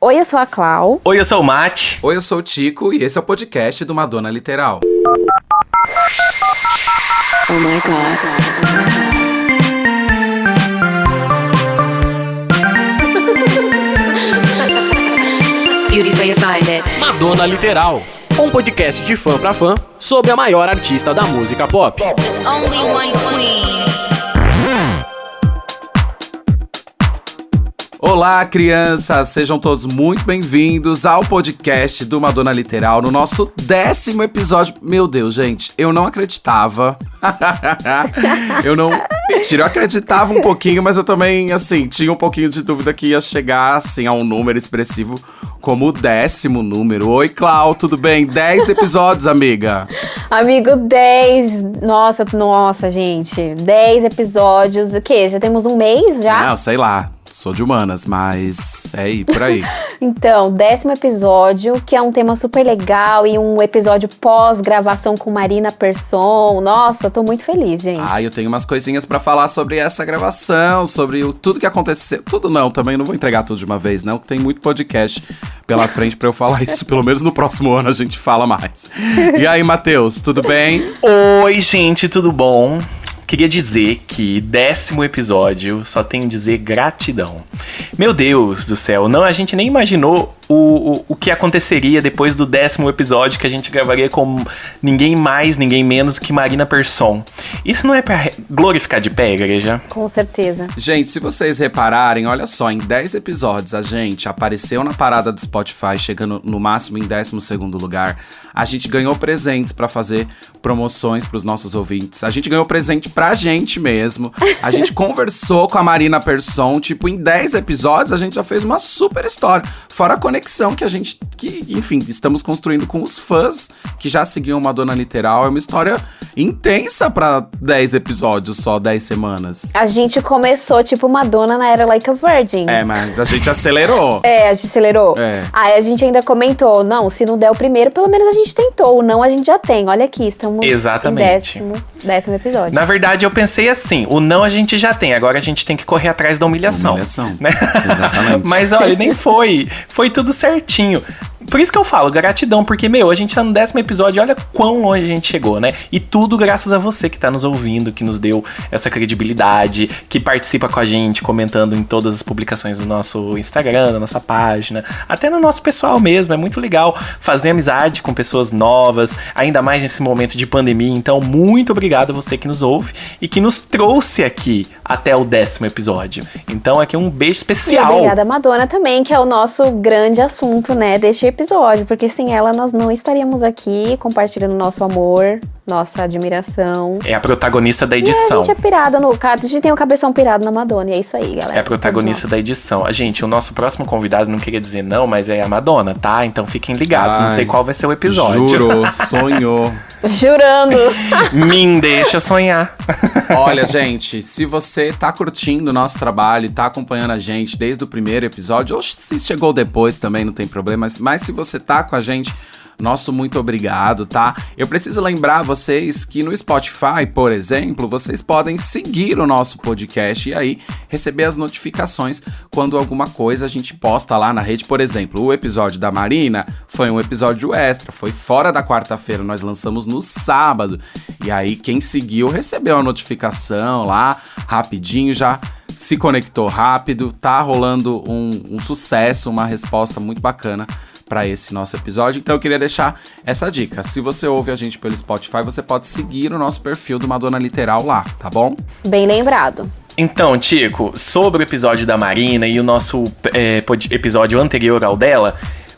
Oi, eu sou a Clau. Oi, eu sou o Mate. Oi, eu sou o Tico e esse é o podcast do Madonna Literal. Oh my God. Beauty's where you find it. Madonna Literal, um podcast de fã pra fã sobre a maior artista da música pop. There's only one queen. Olá, crianças! Sejam todos muito bem-vindos ao podcast do Madonna Literal, no nosso 10º episódio. Meu Deus, gente, eu não acreditava. Mentira, eu acreditava um pouquinho, mas eu também, assim, tinha um pouquinho de dúvida que ia chegar, assim, a um número expressivo como o 10º número. Oi, Clau, tudo bem? 10 episódios, amiga. Amigo, 10. Nossa, gente. 10 episódios. O quê? Já temos um mês já? Não, sei lá. Sou de humanas, mas é aí, por aí. Então, 10º episódio, que é um tema super legal e um episódio pós-gravação com Marina Persson. Nossa, tô muito feliz, gente. Eu tenho umas coisinhas pra falar sobre essa gravação, sobre tudo que aconteceu. Tudo não, também não vou entregar tudo de uma vez, não, que tem muito podcast pela frente pra eu falar isso. Pelo menos no próximo ano a gente fala mais. E aí, Matheus, tudo bem? Oi, gente, tudo bom? Queria dizer que 10º episódio só tenho a dizer gratidão. Meu Deus do céu, não, a gente nem imaginou o que aconteceria depois do 10º episódio, que a gente gravaria com ninguém mais, ninguém menos que Marina Persson. Isso não é pra glorificar de pé, igreja? Com certeza. Gente, se vocês repararem, olha só, em 10 episódios a gente apareceu na parada do Spotify, chegando no máximo em 12º lugar. A gente ganhou presentes pra fazer promoções pros nossos ouvintes. A gente ganhou presente pra gente mesmo. A gente conversou com a Marina Persson. Tipo, em 10 episódios a gente já fez uma super história. Fora a conexão que enfim, estamos construindo com os fãs que já seguiam Madonna Literal. É uma história intensa pra 10 episódios, só 10 semanas. A gente começou tipo Madonna na era Like a Virgin. Mas a gente acelerou. A gente acelerou. Aí a gente ainda comentou, não, se não der o primeiro, pelo menos a gente tentou. O não a gente já tem. Olha aqui, estamos Exatamente. em 10º episódio. Na verdade, eu pensei assim, o não a gente já tem, agora a gente tem que correr atrás da humilhação. Né? Exatamente. Mas olha, nem foi. Foi tudo certinho. Por isso que eu falo, gratidão, porque, a gente tá no 10º episódio, olha quão longe a gente chegou, né? E tudo graças a você que tá nos ouvindo, que nos deu essa credibilidade, que participa com a gente, comentando em todas as publicações do nosso Instagram, da nossa página, até no nosso pessoal mesmo. É muito legal fazer amizade com pessoas novas, ainda mais nesse momento de pandemia. Então, muito obrigado a você que nos ouve e que nos trouxe aqui até o 10º episódio. Então, aqui um beijo especial. E obrigada a Madonna também, que é o nosso grande assunto, né, deste episódio, porque sem ela nós não estaríamos aqui compartilhando nosso amor, nossa admiração. É a protagonista da edição. E a gente é pirada a gente tem o cabeção pirado na Madonna, e é isso aí, galera. É a protagonista da edição. Gente, o nosso próximo convidado, não queria dizer não, mas é a Madonna, tá? Então fiquem ligados, não sei qual vai ser o episódio. Jurou, sonhou. Jurando. Me deixa sonhar. Olha, gente, se você tá curtindo o nosso trabalho e tá acompanhando a gente desde o primeiro episódio, ou se chegou depois também, não tem problema, mas se você tá com a gente, nosso muito obrigado, tá? Eu preciso lembrar vocês que no Spotify, por exemplo, vocês podem seguir o nosso podcast e aí receber as notificações quando alguma coisa a gente posta lá na rede. Por exemplo, o episódio da Marina foi um episódio extra, foi fora da quarta-feira, nós lançamos no sábado. E aí quem seguiu recebeu a notificação lá, rapidinho, já se conectou rápido, tá rolando um sucesso, uma resposta muito bacana para esse nosso episódio. Então eu queria deixar essa dica. Se você ouve a gente pelo Spotify, você pode seguir o nosso perfil do Madonna Literal lá, tá bom? Bem lembrado. Então, Tico, sobre o episódio da Marina e o nosso episódio anterior ao dela,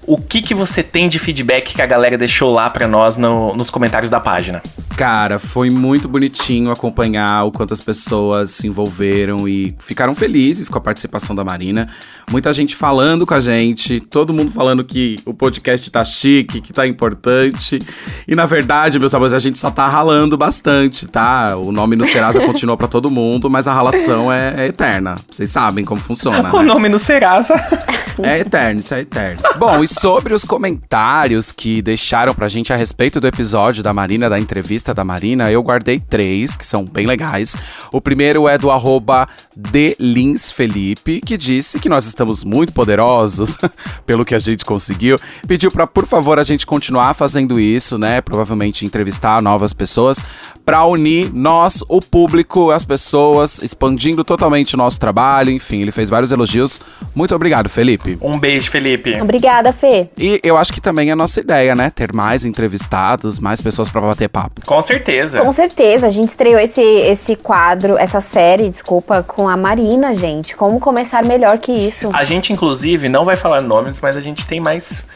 o que você tem de feedback que a galera deixou lá pra nós nos comentários da página? Cara, foi muito bonitinho acompanhar o quanto as pessoas se envolveram e ficaram felizes com a participação da Marina. Muita gente falando com a gente, todo mundo falando que o podcast tá chique, que tá importante. E na verdade, meus amores, a gente só tá ralando bastante, tá? O nome no Serasa continua pra todo mundo, mas a ralação é eterna. Vocês sabem como funciona, O né? nome no Serasa. É eterno, isso é eterno. Bom, e sobre os comentários que deixaram pra gente a respeito do episódio da Marina, da entrevista da Marina, eu guardei 3, que são bem legais. O primeiro é do @delinsfelipe, que disse que nós estamos muito poderosos pelo que a gente conseguiu. Pediu pra, por favor, a gente continuar fazendo isso, né? Provavelmente entrevistar novas pessoas pra unir nós, o público, as pessoas, expandindo totalmente o nosso trabalho. Enfim, ele fez vários elogios. Muito obrigado, Felipe. Um beijo, Felipe. Obrigada, Fê. E eu acho que também é a nossa ideia, né? Ter mais entrevistados, mais pessoas pra bater papo. Com certeza. Com certeza, a gente estreou esse quadro, essa série, desculpa, com a Marina, gente. Como começar melhor que isso? A gente, inclusive, não vai falar nomes, mas a gente tem mais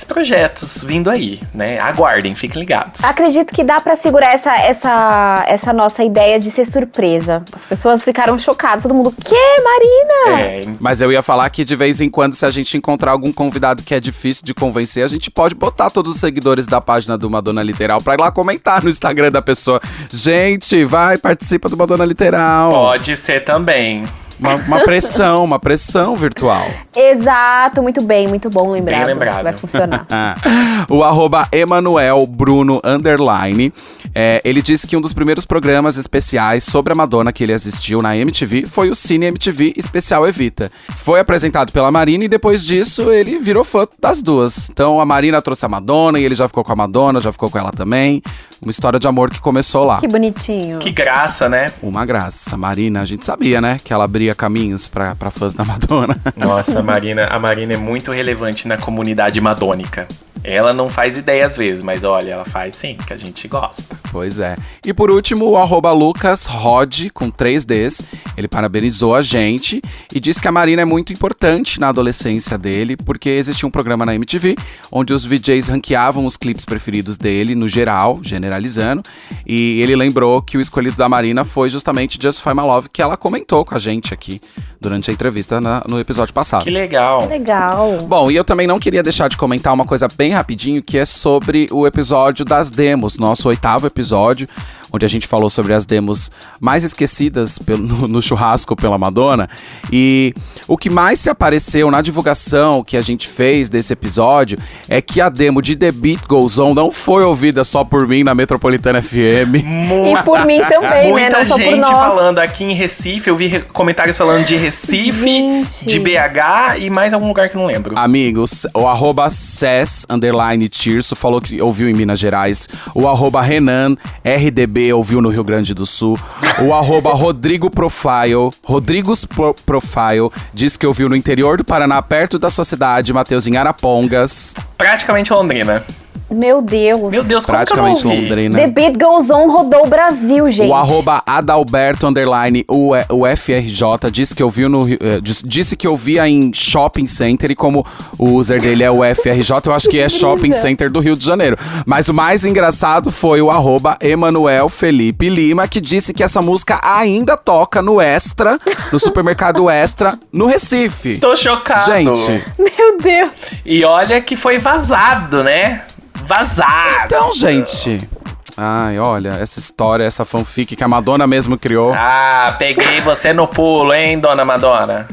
projetos vindo aí, né? Aguardem, fiquem ligados. Acredito que dá pra segurar essa nossa ideia de ser surpresa. As pessoas ficaram chocadas, todo mundo, que, Marina? Mas eu ia falar que de vez em quando, se a gente encontrar algum convidado que é difícil de convencer, a gente pode botar todos os seguidores da página do Madonna Literal pra ir lá comentar no Instagram da pessoa. Gente, vai, participa do Madonna Literal. Pode ser também. Uma pressão virtual. Exato, muito bem, muito bom lembrado. Bem lembrado. Vai funcionar. O @EmanuelBruno_, ele disse que um dos primeiros programas especiais sobre a Madonna que ele assistiu na MTV foi o Cine MTV Especial Evita. Foi apresentado pela Marina e depois disso ele virou fã das duas. Então a Marina trouxe a Madonna e ele já ficou com a Madonna, já ficou com ela também. Uma história de amor que começou lá. Que bonitinho. Que graça, né? Uma graça. Marina, a gente sabia, né? Que ela abria caminhos pra fãs da Madonna. Nossa, a Marina é muito relevante na comunidade madônica. Ela não faz ideia às vezes, mas olha, ela faz sim, que a gente gosta. Pois é. E por último, o @LucasRod, com 3 Ds. Ele parabenizou a gente e disse que a Marina é muito importante na adolescência dele, porque existia um programa na MTV, onde os VJs ranqueavam os clipes preferidos dele, no geral, generalizando. E ele lembrou que o escolhido da Marina foi justamente Justify My Love, que ela comentou com a gente aqui durante a entrevista no episódio passado. Que legal. Legal. Bom, e eu também não queria deixar de comentar uma coisa bem rapidinho, que é sobre o episódio das demos, nosso 8º episódio, onde a gente falou sobre as demos mais esquecidas no churrasco pela Madonna. E o que mais se apareceu na divulgação que a gente fez desse episódio é que a demo de The Beat Goes On não foi ouvida só por mim na Metropolitana FM. E por mim também, né? Não só por Muita gente nós. falando aqui em Recife, eu vi comentários falando de Recife, Gente. de BH e mais algum lugar que eu não lembro. Amigos, o @Cess_Tirso falou que ouviu em Minas Gerais. O @Renan RDB ouviu no Rio Grande do Sul. O @Rodrigo Profile diz que ouviu no interior do Paraná, perto da sua cidade, Matheus, em Arapongas. Praticamente Londrina. Meu Deus. Meu Deus, como que eu não Praticamente ouvi? Londrina. The Beat Goes On rodou o Brasil, gente. O @Adalberto_UFRJ disse que ouviu disse que ouvia em shopping center, e como o user dele é o FRJ, eu acho que é shopping center do Rio de Janeiro. Mas o mais engraçado foi o @EmanuelFelipe_Lima, que disse que essa música ainda toca no Extra, no supermercado Extra, no Recife. Tô chocado. Gente, Meu Deus. E olha que foi vazado, né? Vazado. então, gente... Ai, olha, essa história, essa fanfic que a Madonna mesmo criou. Ah, peguei você no pulo, hein, dona Madonna?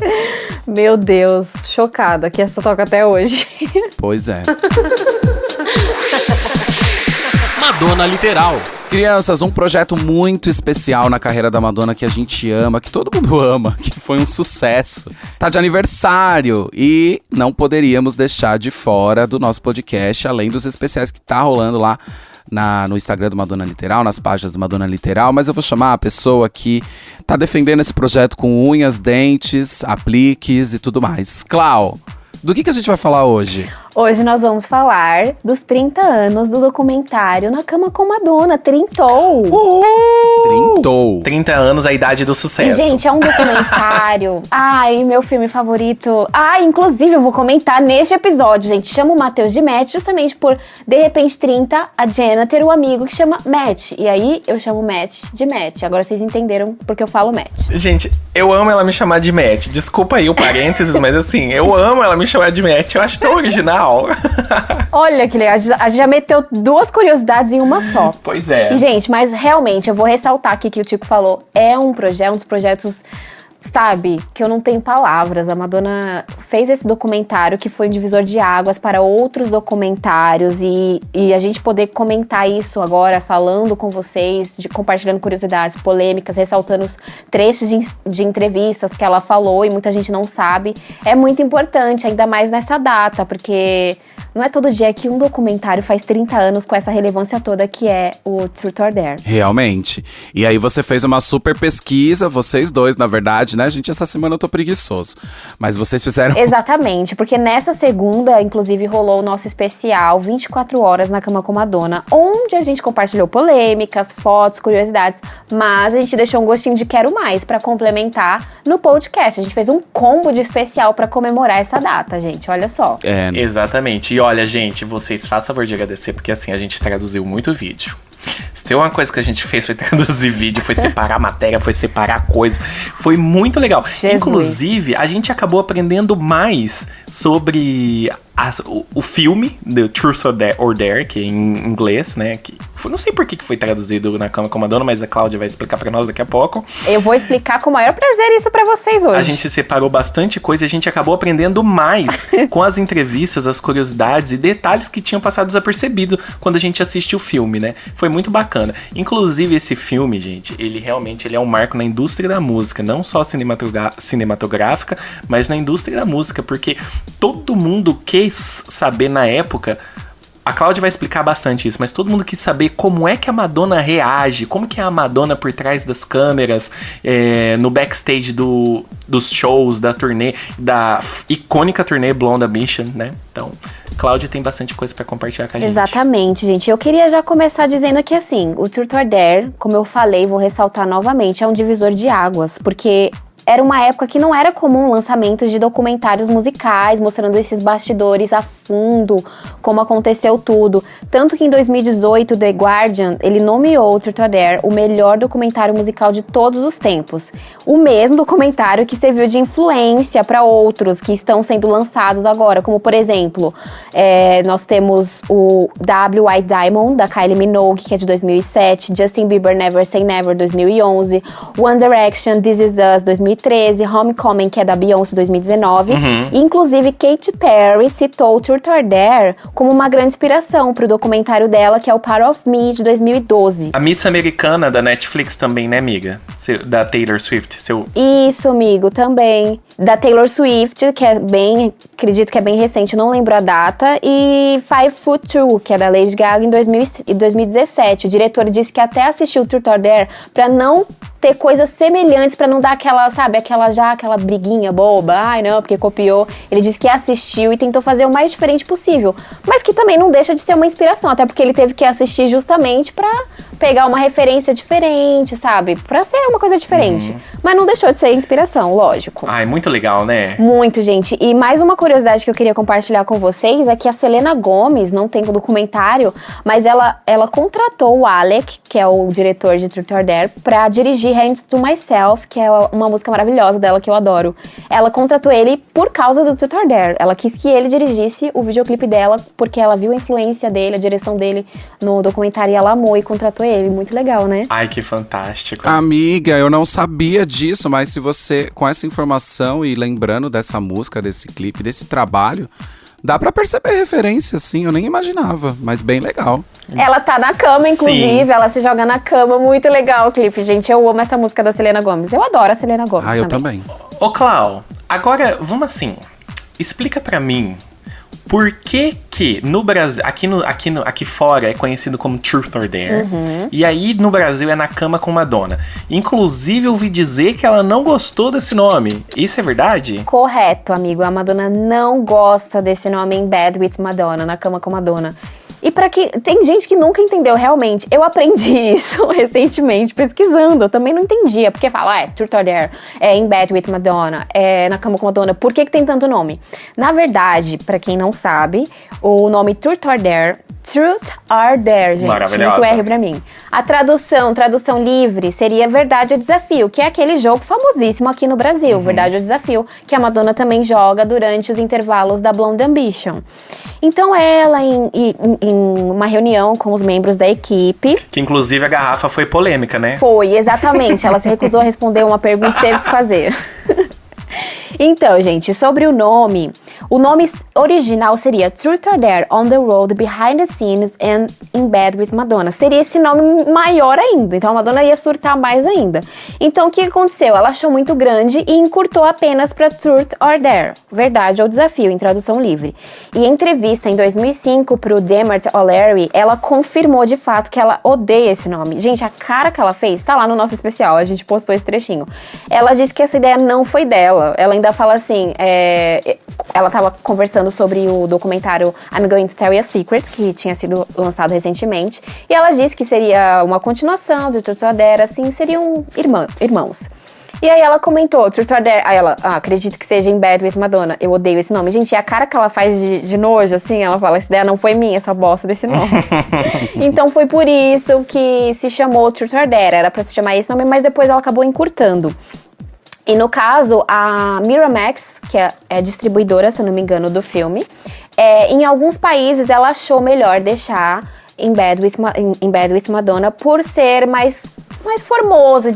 Meu Deus. Chocada que essa toca até hoje. Pois é. Madonna Literal. Crianças, um projeto muito especial na carreira da Madonna que a gente ama, que todo mundo ama, que foi um sucesso. Tá de aniversário e não poderíamos deixar de fora do nosso podcast, além dos especiais que tá rolando lá no Instagram do Madonna Literal, nas páginas do Madonna Literal, mas eu vou chamar a pessoa que tá defendendo esse projeto com unhas, dentes, apliques e tudo mais. Clau, do que a gente vai falar hoje? Hoje nós vamos falar dos 30 anos do documentário Na Cama com Madonna. Trintou! Trintou. 30 anos, a idade do E, sucesso. gente, é um documentário. Ai, meu filme favorito. Ah, inclusive, eu vou comentar neste episódio, gente. Chama o Matheus de Matt, justamente por, de repente, 30, a Jenna ter um amigo que chama Matt. E aí, eu chamo Matt de Matt. Agora vocês entenderam porque eu falo Matt. Gente, eu amo ela me chamar de Matt. Desculpa aí o parênteses, mas assim, eu amo ela me chamar de Matt. Eu acho tão original. Olha que legal, a gente já meteu duas curiosidades em uma só. Pois é. E, gente, mas realmente, eu vou ressaltar aqui que o Tico falou, é um dos projetos sabe, que eu não tenho palavras. A Madonna fez esse documentário que foi um divisor de águas para outros documentários e a gente poder comentar isso agora, falando com vocês, compartilhando curiosidades, polêmicas, ressaltando os trechos de entrevistas que ela falou e muita gente não sabe, é muito importante, ainda mais nessa data, porque não é todo dia que um documentário faz 30 anos com essa relevância toda que é o Truth or Dare. Realmente. E aí você fez uma super pesquisa, vocês dois, na verdade, né, gente? Essa semana eu tô preguiçoso. Mas vocês fizeram... Exatamente, porque nessa segunda, inclusive, rolou o nosso especial 24 horas na Cama com Madonna, onde a gente compartilhou polêmicas, fotos, curiosidades, mas a gente deixou um gostinho de quero mais pra complementar no podcast. A gente fez um combo de especial pra comemorar essa data, gente, olha só. Exatamente. E olha, gente, vocês façam favor de agradecer, porque assim, a gente traduziu muito vídeo. Se tem uma coisa que a gente fez foi traduzir vídeo, foi separar matéria, foi separar coisa. Foi muito legal. Jesus. Inclusive, a gente acabou aprendendo mais sobre o filme, The Truth or Dare, que é em inglês, né? Não sei por que foi traduzido na Cama com Madonna, mas a Cláudia vai explicar pra nós daqui a pouco. Eu vou explicar com o maior prazer isso pra vocês hoje. A gente separou bastante coisa e a gente acabou aprendendo mais com as entrevistas, as curiosidades e detalhes que tinham passado desapercebido quando a gente assiste o filme, né? Foi muito bacana. Inclusive, esse filme, gente, ele realmente é um marco na indústria da música, não só cinematográfica, mas na indústria da música, porque todo mundo quis saber na época. A Cláudia vai explicar bastante isso, mas todo mundo quis saber como é que a Madonna reage, como que é a Madonna por trás das câmeras, no backstage dos shows, da turnê, da icônica turnê Blonde Ambition, né? Então, Cláudia tem bastante coisa pra compartilhar com a gente. Exatamente, gente. Eu queria já começar dizendo aqui assim, o Truth or Dare, como eu falei, vou ressaltar novamente, é um divisor de águas, porque era uma época que não era comum lançamentos de documentários musicais, mostrando esses bastidores a fundo, como aconteceu tudo. Tanto que em 2018, The Guardian, ele nomeou Truth or Dare o melhor documentário musical de todos os tempos. O mesmo documentário que serviu de influência para outros que estão sendo lançados agora, como por exemplo, nós temos o White Diamond, da Kylie Minogue, que é de 2007, Justin Bieber, Never Say Never, 2011, One Direction, This Is Us, 2013, Homecoming, que é da Beyoncé, 2019. Inclusive, Katy Perry citou Truth or Dare como uma grande inspiração pro documentário dela, que é o Part of Me, de 2012. A Miss Americana da Netflix também, né, amiga? Da Taylor Swift. Isso, amigo, também. Da Taylor Swift, que é acredito que é bem recente, não lembro a data. E 5 Foot 2, que é da Lady Gaga, em 2017. O diretor disse que até assistiu Truth or Dare pra não ter coisas semelhantes, pra não dar aquela, sabe, aquela briguinha boba, ai não, porque copiou. Ele disse que assistiu e tentou fazer o mais diferente possível, mas que também não deixa de ser uma inspiração, até porque ele teve que assistir justamente pra pegar uma referência diferente, sabe, pra ser uma coisa diferente, mas não deixou de ser inspiração, lógico. Ai, muito legal, né? Muito, gente. E mais uma curiosidade que eu queria compartilhar com vocês é que a Selena Gomez, não tem o documentário, mas ela contratou o Alec, que é o diretor de Truth or Dare, pra dirigir Hands to Myself, que é uma música maravilhosa dela, que eu adoro. Ela contratou ele por causa do Truth or Dare. Ela quis que ele dirigisse o videoclipe dela, porque ela viu a influência dele, a direção dele no documentário, e ela amou e contratou ele. Muito legal, né? Ai, que fantástico. Amiga, eu não sabia disso, mas se você, com essa informação e lembrando dessa música, desse clipe, desse trabalho, dá pra perceber referência, sim, eu nem imaginava, mas bem legal. Ela tá na cama, inclusive, Sim. Ela se joga na cama, muito legal o clipe, gente. Eu amo essa música da Selena Gomez. Eu adoro a Selena Gomez Ah, eu também. Ô, Clau, agora, vamos assim, explica pra mim por que no Brasil, aqui fora é conhecido como Truth or Dare, e aí no Brasil é Na Cama com Madonna. Inclusive, eu ouvi dizer que ela não gostou desse nome. Isso é verdade? Correto, amigo. A Madonna não gosta desse nome em Bed with Madonna, Na Cama com Madonna. E tem gente que nunca entendeu realmente. Eu aprendi isso recentemente, pesquisando. Eu também não entendia. Porque fala, Truth or Dare, In Bed with Madonna, Na Cama com Madonna. Por que tem tanto nome? Na verdade, pra quem não sabe, o nome Truth or Dare Truth or Dare, gente. Maravilhosa. Muito R pra mim. A tradução livre, seria Verdade ou Desafio, que é aquele jogo famosíssimo aqui no Brasil, Verdade ou Desafio, que a Madonna também joga durante os intervalos da Blonde Ambition. Então ela, em uma reunião com os membros da equipe... Que inclusive a garrafa foi polêmica, né? Foi, exatamente. Ela se recusou a responder uma pergunta e teve que fazer. Então, gente, sobre o nome original seria Truth or Dare, On the Road, Behind the Scenes and In Bed with Madonna. Seria esse nome maior ainda, então a Madonna ia surtar mais ainda. Então, o que aconteceu? Ela achou muito grande e encurtou apenas para Truth or Dare, Verdade ou Desafio, em tradução livre. E em entrevista em 2005 pro Dermot O'Leary, ela confirmou de fato que ela odeia esse nome. Gente, a cara que ela fez, tá lá no nosso especial, a gente postou esse trechinho. Ela disse que essa ideia não foi dela. Ela ainda fala assim, ela tava conversando sobre o documentário I'm Going to Tell You a Secret, que tinha sido lançado recentemente, e ela disse que seria uma continuação de Truth or Dare, assim, seriam irmãos. E aí ela comentou, Truth or Dare, aí ela, acredito que seja In Bed with Madonna, eu odeio esse nome. Gente, e a cara que ela faz de nojo, assim, ela fala, essa ideia não foi minha, essa bosta desse nome. Então foi por isso que se chamou Truth or Dare, era pra se chamar esse nome, mas depois ela acabou encurtando. E no caso, a Miramax, que é distribuidora, se eu não me engano, do filme, em alguns países ela achou melhor deixar In Bed with Madonna por ser mais formoso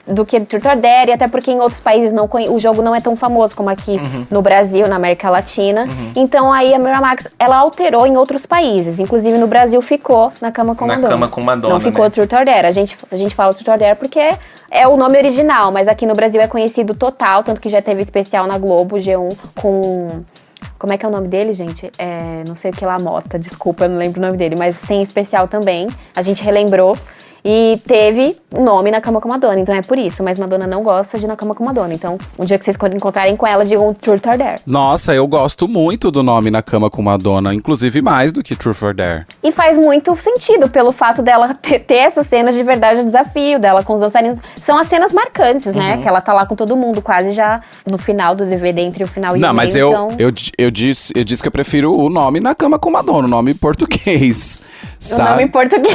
do que Truth or Dare, e até porque em outros países o jogo não é tão famoso como aqui no Brasil, na América Latina. Então aí a Miramax, ela alterou em outros países, inclusive no Brasil ficou Na Cama com Madonna. Na Cama com Madonna, não ficou, né? Truth or Dare. A gente fala Truth or Dare porque é o nome original, mas aqui no Brasil é conhecido Total, tanto que já teve especial na Globo, G1, com... Como é que é o nome dele, gente? Não sei o que lá, Mota, desculpa, eu não lembro o nome dele, mas tem especial também, a gente relembrou. E teve o nome Na Cama com Madonna, então é por isso. Mas Madonna não gosta de Na Cama com Madonna. Então, um dia que vocês encontrarem com ela, digam Truth or Dare. Nossa, eu gosto muito do nome Na Cama com Madonna, inclusive mais do que Truth or Dare. E faz muito sentido pelo fato dela ter essas cenas de Verdade ou Desafio, dela com os dançarinos. São as cenas marcantes, né? Que ela tá lá com todo mundo, quase já no final do DVD, entre o final e o meio. Não, mas eu disse que eu prefiro o nome Na Cama com Madonna, o nome em português. Sabe? O nome em português.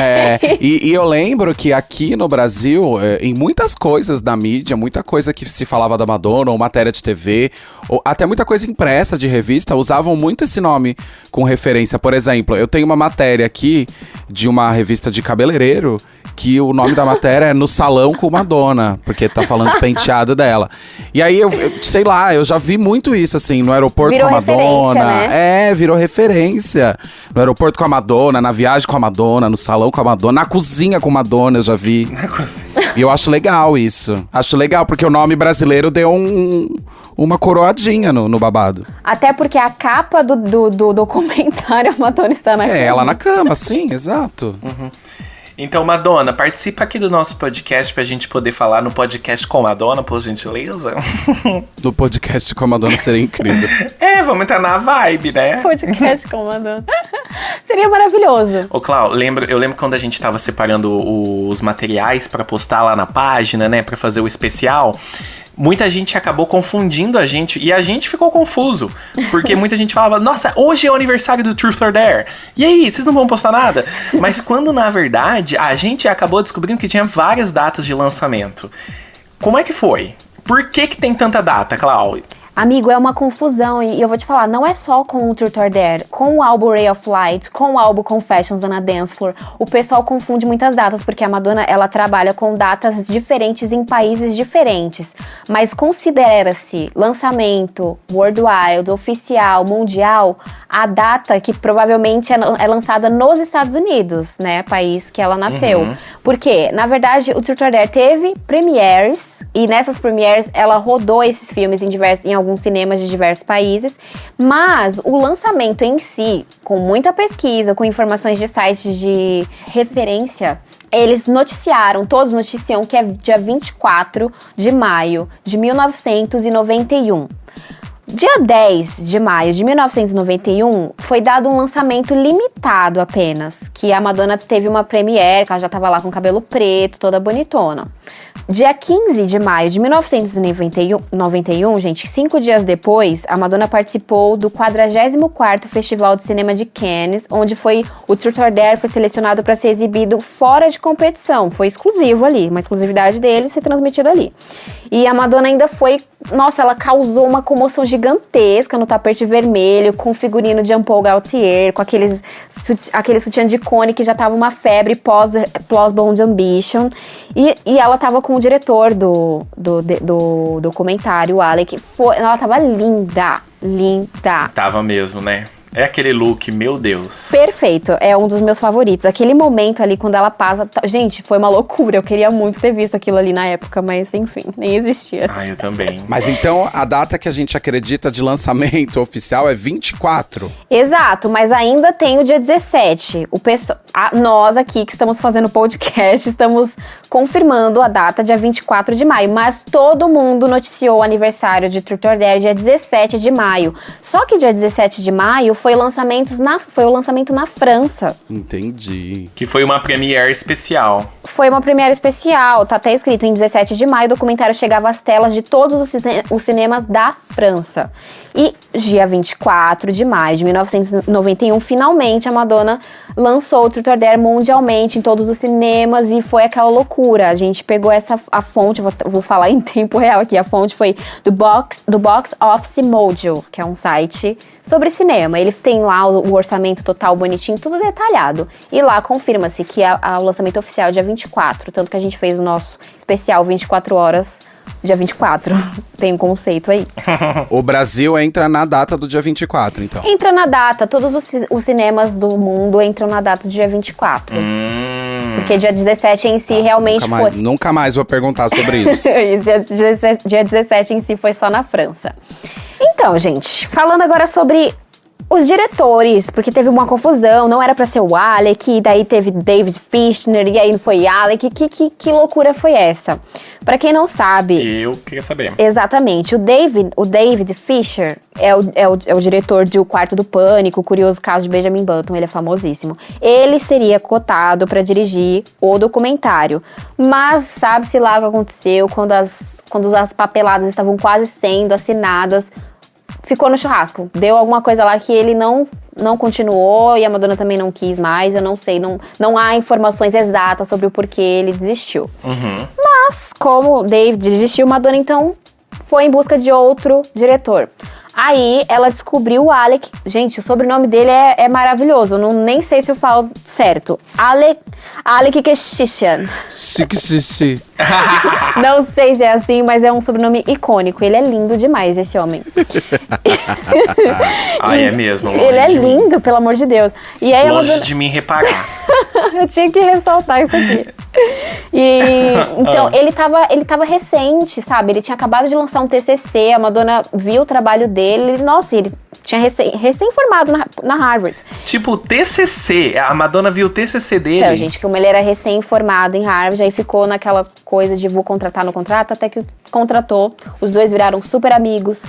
E eu lembro que aqui no Brasil, em muitas coisas da mídia, muita coisa que se falava da Madonna, ou matéria de TV, ou até muita coisa impressa de revista, usavam muito esse nome com referência. Por exemplo, eu tenho uma matéria aqui de uma revista de cabeleireiro, que o nome da matéria é No Salão com Madonna, porque tá falando de penteado dela. E aí, sei lá, eu já vi muito isso, assim, no aeroporto virou com a Madonna. Né? Virou referência. No aeroporto com a Madonna, na viagem com a Madonna, no salão com a Madonna, na cozinha com a Madonna, eu já vi. Na cozinha. E eu acho legal isso. Acho legal, porque o nome brasileiro deu uma coroadinha no babado. Até porque a capa do documentário, a Madonna está na cama. Ela na cama, sim, exato. Então, Madonna, participa aqui do nosso podcast pra gente poder falar no podcast com Madonna, por gentileza. No podcast com a Madonna seria incrível. Vamos entrar na vibe, né? Podcast com Madonna. Seria maravilhoso. Ô, Clau, eu lembro quando a gente tava separando os materiais pra postar lá na página, né? Pra fazer o especial. Muita gente acabou confundindo a gente e a gente ficou confuso, porque muita gente falava, nossa, hoje é o aniversário do Truth or Dare, e aí, vocês não vão postar nada? Mas quando, na verdade, a gente acabou descobrindo que tinha várias datas de lançamento. Como é que foi? Por que tem tanta data, Cláudia? Amigo, é uma confusão e eu vou te falar, não é só com o Truth or Dare, com o álbum Ray of Light, com o álbum Confessions on a Dance Floor, o pessoal confunde muitas datas, porque a Madonna, ela trabalha com datas diferentes em países diferentes, mas considera-se lançamento, worldwide, oficial, mundial, a data que provavelmente é lançada nos Estados Unidos, né, país que ela nasceu. Porque, na verdade, o Truth or Dare teve premieres, e nessas premieres ela rodou esses filmes em alguns cinemas de diversos países, mas o lançamento em si, com muita pesquisa, com informações de sites de referência, eles todos noticiam que é dia 24 de maio de 1991. Dia 10 de maio de 1991, foi dado um lançamento limitado apenas, que a Madonna teve uma premiere, que ela já estava lá com cabelo preto, toda bonitona. Dia 15 de maio de 1991, gente, 5 dias depois, a Madonna participou do 44º Festival de Cinema de Cannes, onde o Truth or Dare foi selecionado para ser exibido fora de competição. Foi exclusivo ali, uma exclusividade dele ser transmitido ali. E a Madonna ainda nossa, ela causou uma comoção gigantesca no tapete vermelho, com figurino de Jean Paul Gaultier, com aquele sutiã de cone que já tava uma febre pós-Bond Ambition. E ela tava com o diretor do documentário, o Alec. Ela tava linda. Tava mesmo, né? É aquele look, meu Deus. Perfeito, é um dos meus favoritos. Aquele momento ali, quando ela passa... Gente, foi uma loucura. Eu queria muito ter visto aquilo ali na época, mas enfim, nem existia. Eu também. Mas então, a data que a gente acredita de lançamento oficial é 24? Exato, mas ainda tem o dia 17. Nós aqui que estamos fazendo podcast, estamos confirmando a data, dia 24 de maio. Mas todo mundo noticiou o aniversário de Truth or Dare, dia 17 de maio. Só que dia 17 de maio foi o lançamento na França. Entendi. Que foi uma premiere especial. Foi uma premiere especial, tá até escrito em 17 de maio, o documentário chegava às telas de todos os cinemas da França. E dia 24 de maio de 1991, finalmente a Madonna lançou o Truth or Dare mundialmente em todos os cinemas e foi aquela loucura. A gente pegou a fonte, vou falar em tempo real aqui, a fonte foi do Box Office Mojo, que é um site sobre cinema. Ele tem lá o orçamento total bonitinho, tudo detalhado. E lá confirma-se que o lançamento oficial é dia 24, tanto que a gente fez o nosso especial 24 horas, dia 24. Tem um conceito aí. O Brasil entra na data do dia 24, então. Entra na data, todos os cinemas do mundo entram na data do dia 24. Porque dia 17 em si realmente foi... Nunca mais vou perguntar sobre isso. Dia 17 em si foi só na França. Então, gente, falando agora sobre os diretores, porque teve uma confusão, não era pra ser o Alec, daí teve David Fincher, e aí foi Alec. Que loucura foi essa? Pra quem não sabe... Eu queria saber. Exatamente. O David Fincher é o diretor de O Quarto do Pânico, o curioso caso de Benjamin Button, ele é famosíssimo. Ele seria cotado pra dirigir o documentário. Mas sabe-se lá o que aconteceu quando as papeladas estavam quase sendo assinadas. Ficou no churrasco. Deu alguma coisa lá que ele não continuou e a Madonna também não quis mais. Eu não sei, não há informações exatas sobre o porquê ele desistiu. Mas, como o David desistiu, Madonna então foi em busca de outro diretor. Aí ela descobriu o Alec. Gente, o sobrenome dele é maravilhoso. Eu nem sei se eu falo certo. Alec Keshishian. Sim. Não sei se é assim, mas é um sobrenome icônico. Ele é lindo demais, esse homem. É mesmo. Ele é lindo, pelo amor de Deus. E aí longe de mim reparar. Eu tinha que ressaltar isso aqui. Então, ele tava recente, sabe? Ele tinha acabado de lançar um TCC, a Madonna viu o trabalho dele. Nossa, ele tinha recém-formado na Harvard. Tipo, TCC. A Madonna viu o TCC dele. Então, gente, como ele era recém-formado em Harvard, aí ficou naquela coisa de vou contratar no contrato, até que contratou. Os dois viraram super amigos.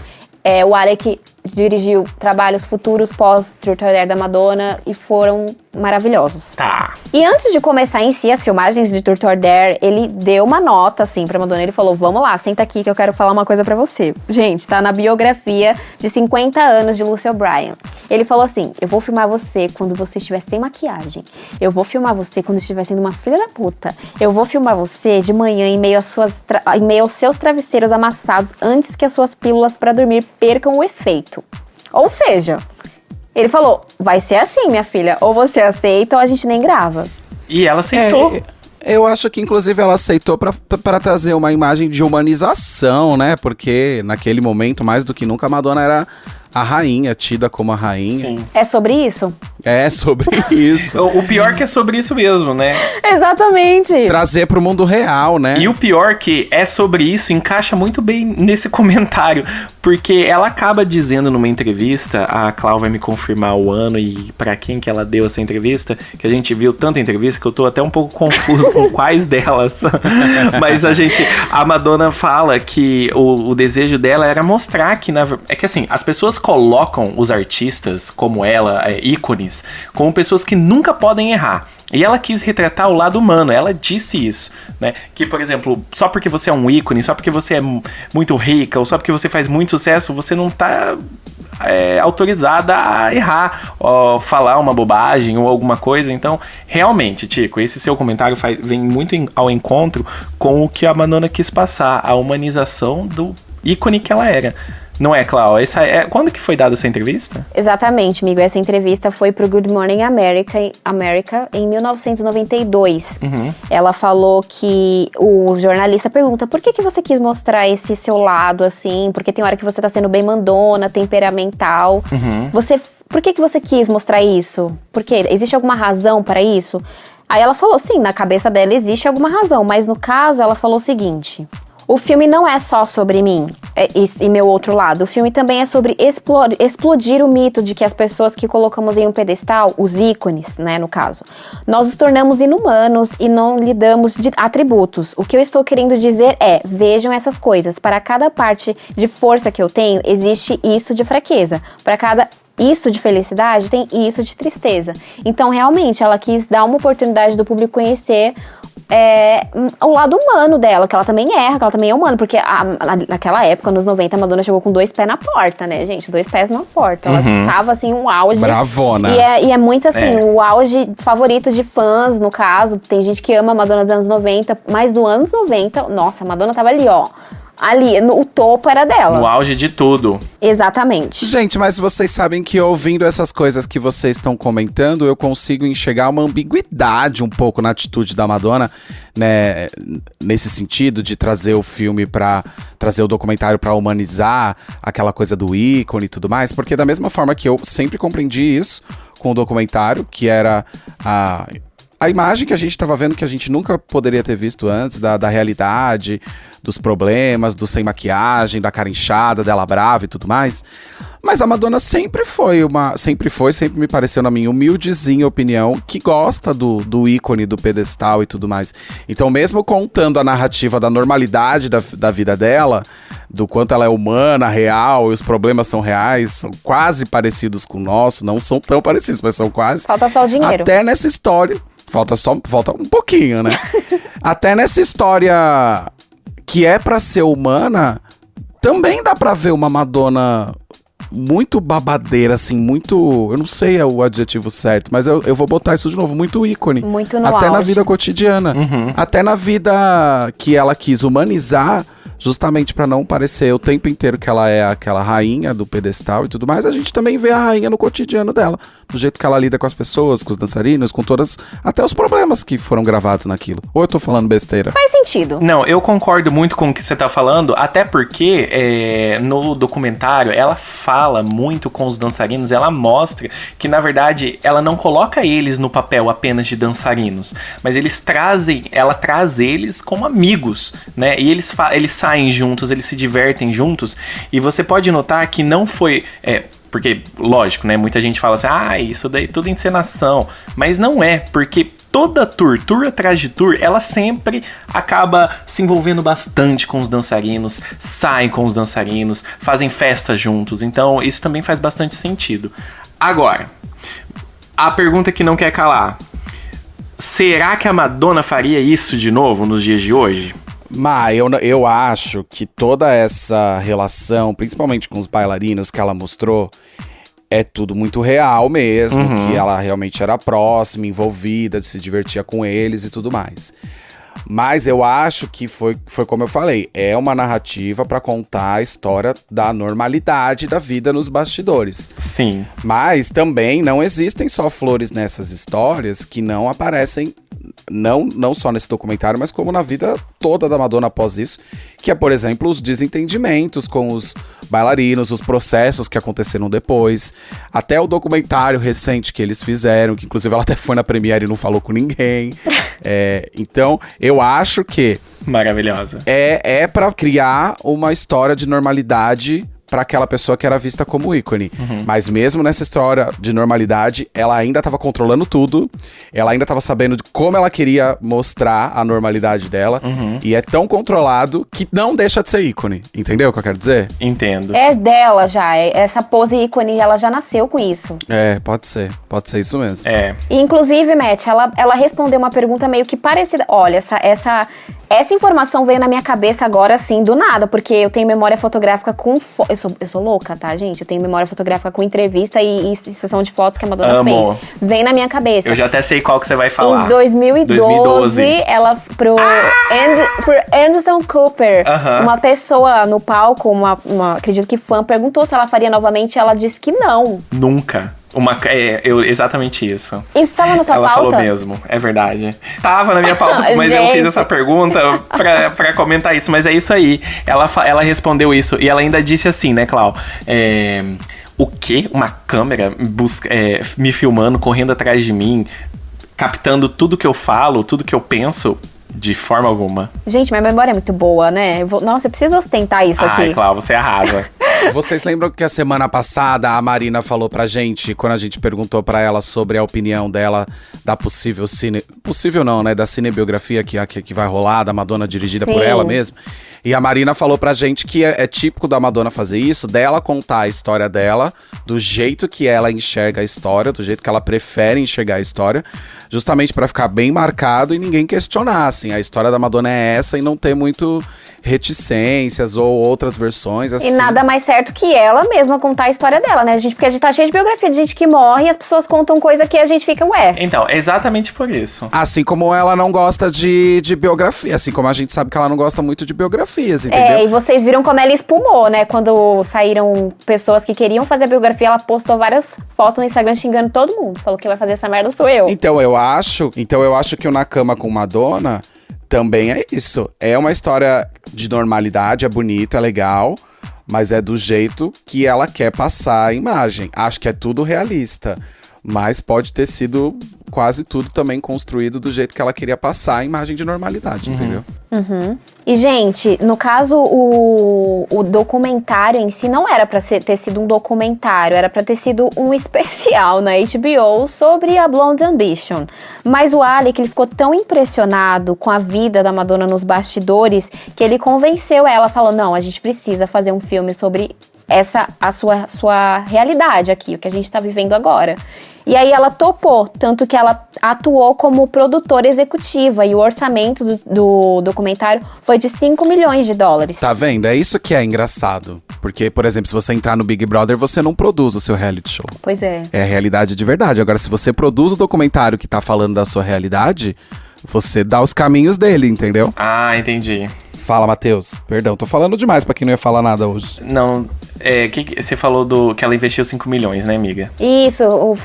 O Alec dirigiu trabalhos futuros pós-Truth or Dare da Madonna e foram maravilhosos. Tá. E antes de começar em si as filmagens de Truth or Dare, ele deu uma nota, assim, pra Madonna. Ele falou, vamos lá, senta aqui que eu quero falar uma coisa pra você. Gente, tá na biografia de 50 anos de Lucy O'Brien. Ele falou assim, eu vou filmar você quando você estiver sem maquiagem. Eu vou filmar você quando estiver sendo uma filha da puta. Eu vou filmar você de manhã em meio aos seus travesseiros amassados antes que as suas pílulas pra dormir percam o efeito. Ou seja... Ele falou, vai ser assim, minha filha. Ou você aceita ou a gente nem grava. E ela aceitou. Eu acho que, inclusive, ela aceitou pra trazer uma imagem de humanização, né? Porque, naquele momento, mais do que nunca, a Madonna era a rainha, tida como a rainha. Sim. É sobre isso? É sobre isso. O pior que é sobre isso mesmo, né? Exatamente. Trazer pro mundo real, né? E o pior que é sobre isso encaixa muito bem nesse comentário. Porque ela acaba dizendo numa entrevista, a Clau vai me confirmar o ano e pra quem que ela deu essa entrevista, que a gente viu tanta entrevista que eu tô até um pouco confuso com quais delas. Mas a Madonna fala que o desejo dela era mostrar que, é que assim, as pessoas colocam os artistas como ela, ícones, como pessoas que nunca podem errar. E ela quis retratar o lado humano, ela disse isso, né? Que, por exemplo, só porque você é um ícone, só porque você é muito rica, ou só porque você faz muito sucesso, você não tá autorizada a errar, ó, falar uma bobagem ou alguma coisa. Então, realmente, Tico, esse seu comentário vem muito ao encontro com o que a Madonna quis passar, a humanização do ícone que ela era. Não é, Clau? Quando que foi dada essa entrevista? Exatamente, amigo. Essa entrevista foi pro Good Morning America em 1992. Ela falou que o jornalista pergunta: por que você quis mostrar esse seu lado, assim? Porque tem hora que você tá sendo bem mandona, temperamental. Por que você quis mostrar isso? Porque existe alguma razão para isso? Aí ela falou, sim, na cabeça dela existe alguma razão. Mas no caso, ela falou o seguinte: o filme não é só sobre mim e meu outro lado. O filme também é sobre explodir o mito de que as pessoas que colocamos em um pedestal, os ícones, né, no caso, nós os tornamos inumanos e não lhe damos de atributos. O que eu estou querendo dizer é, vejam essas coisas. Para cada parte de força que eu tenho, existe isso de fraqueza. Para cada isso de felicidade, tem isso de tristeza. Então, realmente, ela quis dar uma oportunidade do público conhecer o lado humano dela, que ela também erra, que ela também é humana, porque naquela época, nos 90, a Madonna chegou com 2 pés na porta, né, gente? 2 pés na porta. Ela tava, assim, um auge. Bravona. E é muito, assim, o auge favorito de fãs, no caso. Tem gente que ama a Madonna dos anos 90, mas do anos 90, nossa, a Madonna tava ali, ó. Ali, o topo era dela. No auge de tudo. Exatamente. Gente, mas vocês sabem que ouvindo essas coisas que vocês estão comentando, eu consigo enxergar uma ambiguidade um pouco na atitude da Madonna, né? Nesse sentido de trazer o filme trazer o documentário pra humanizar aquela coisa do ícone e tudo mais. Porque da mesma forma que eu sempre compreendi isso com o documentário, que era a imagem que a gente tava vendo que a gente nunca poderia ter visto antes, da realidade, dos problemas, do sem maquiagem, da cara inchada, dela brava e tudo mais. Mas a Madonna sempre me pareceu, na minha humildezinha opinião, que gosta do ícone, do pedestal e tudo mais. Então, mesmo contando a narrativa da normalidade da vida dela, do quanto ela é humana, real, e os problemas são reais, são quase parecidos com o nosso, não são tão parecidos, mas são quase. Falta só o dinheiro. Até nessa história, falta um pouquinho, né? Até nessa história que é pra ser humana, também dá pra ver uma Madonna muito babadeira, assim, muito... Eu não sei o adjetivo certo, mas eu vou botar isso de novo, muito ícone. Muito no até auge. na vida cotidiana. Até na vida que ela quis humanizar, justamente pra não parecer o tempo inteiro que ela é aquela rainha do pedestal e tudo mais, a gente também vê a rainha no cotidiano dela, do jeito que ela lida com as pessoas, com os dançarinos, com todas, até os problemas que foram gravados naquilo. Ou eu tô falando besteira? Faz sentido. Não, eu concordo muito com o que você tá falando, até porque no documentário ela fala muito com os dançarinos, ela mostra que, na verdade, ela não coloca eles no papel apenas de dançarinos, mas ela traz eles como amigos, né? E eles saem juntos, eles se divertem juntos, e você pode notar que não foi... porque, lógico, né? Muita gente fala assim, isso daí é tudo encenação. Mas não é, porque toda tour atrás de tour, ela sempre acaba se envolvendo bastante com os dançarinos, saem com os dançarinos, fazem festa juntos. Então, isso também faz bastante sentido. Agora, a pergunta que não quer calar. Será que a Madonna faria isso de novo nos dias de hoje? Mas eu acho que toda essa relação, principalmente com os bailarinos que ela mostrou, é tudo muito real mesmo, que ela realmente era próxima, envolvida, se divertia com eles e tudo mais. Mas eu acho que foi como eu falei, é uma narrativa pra contar a história da normalidade da vida nos bastidores. Sim. Mas também não existem só flores nessas histórias que não aparecem, não só nesse documentário, mas como na vida toda da Madonna após isso, que é, por exemplo, os desentendimentos com os bailarinos, os processos que aconteceram depois, até o documentário recente que eles fizeram, que inclusive ela até foi na premiere e não falou com ninguém. Então, eu acho que maravilhosa. É pra criar uma história de normalidade pra aquela pessoa que era vista como ícone. Mas mesmo nessa história de normalidade, ela ainda tava controlando tudo. Ela ainda tava sabendo de como ela queria mostrar a normalidade dela. E é tão controlado que não deixa de ser ícone. Entendeu o que eu quero dizer? Entendo. É dela já, essa pose ícone, ela já nasceu com isso. É, pode ser isso mesmo. É. E, inclusive, Matt, ela respondeu uma pergunta meio que parecida. Olha, essa informação veio na minha cabeça agora, assim, do nada, porque eu tenho memória fotográfica com... Eu sou louca, tá, gente? Eu tenho memória fotográfica com entrevista e sessão de fotos que a Madonna fez. Vem na minha cabeça. Eu já até sei qual que você vai falar. Em 2012. Ela pro Anderson Cooper, uma pessoa no palco, acredito que fã, perguntou se ela faria novamente e ela disse que não. Nunca. Exatamente isso. Isso tava na sua Ela pauta? falou mesmo, é verdade. Tava na minha pauta, mas eu fiz essa pergunta pra comentar isso. Mas é isso aí. Ela respondeu isso e ela ainda disse assim, né, Clau? O quê? Uma câmera me filmando, correndo atrás de mim, captando tudo que eu falo, tudo que eu penso? De forma alguma. Gente, minha memória é muito boa, né? Nossa, eu preciso ostentar isso aqui. Ai, Clau, você arrasa. Vocês lembram que a semana passada a Marina falou pra gente, quando a gente perguntou pra ela sobre a opinião dela da possível Possível não, né? Da cinebiografia que vai rolar, da Madonna dirigida por ela mesma. E a Marina falou pra gente que é típico da Madonna fazer isso, dela contar a história dela, do jeito que ela enxerga a história, do jeito que ela prefere enxergar a história, justamente pra ficar bem marcado e ninguém questionar, assim. A história da Madonna é essa e não ter muito reticências ou outras versões, assim. E nada mais certo que ela mesma contar a história dela, né, gente? Porque a gente tá cheio de biografia de gente que morre e as pessoas contam coisa que a gente fica, ué. Então, é exatamente por isso. Assim como ela não gosta de biografia, assim como a gente sabe que ela não gosta muito de biografias, entendeu? E vocês viram como ela espumou, né? Quando saíram pessoas que queriam fazer a biografia, ela postou várias fotos no Instagram xingando todo mundo. Falou que vai fazer essa merda sou eu. Então eu acho que o Na Cama com Madonna também é isso. É uma história de normalidade, é bonita, é legal, mas é do jeito que ela quer passar a imagem. Acho que é tudo realista, mas pode ter sido quase tudo também construído do jeito que ela queria passar a imagem de normalidade, entendeu? E, gente, no caso, o documentário em si não era pra ter sido um documentário, era pra ter sido um especial na HBO sobre a Blonde Ambition. Mas o Alec, ele ficou tão impressionado com a vida da Madonna nos bastidores que ele convenceu ela, falou, não, a gente precisa fazer um filme sobre a sua realidade aqui, o que a gente tá vivendo agora. E aí ela topou, tanto que ela atuou como produtora executiva e o orçamento do documentário foi de 5 milhões de dólares. Tá vendo? É isso que é engraçado. Porque, por exemplo, se você entrar no Big Brother, você não produz o seu reality show. Pois é. É a realidade de verdade. Agora, se você produz o documentário que tá falando da sua realidade, você dá os caminhos dele, entendeu? Ah, entendi. Fala, Matheus. Perdão, tô falando demais pra quem não ia falar nada hoje. Não, que você falou que ela investiu 5 milhões, né, amiga? Isso,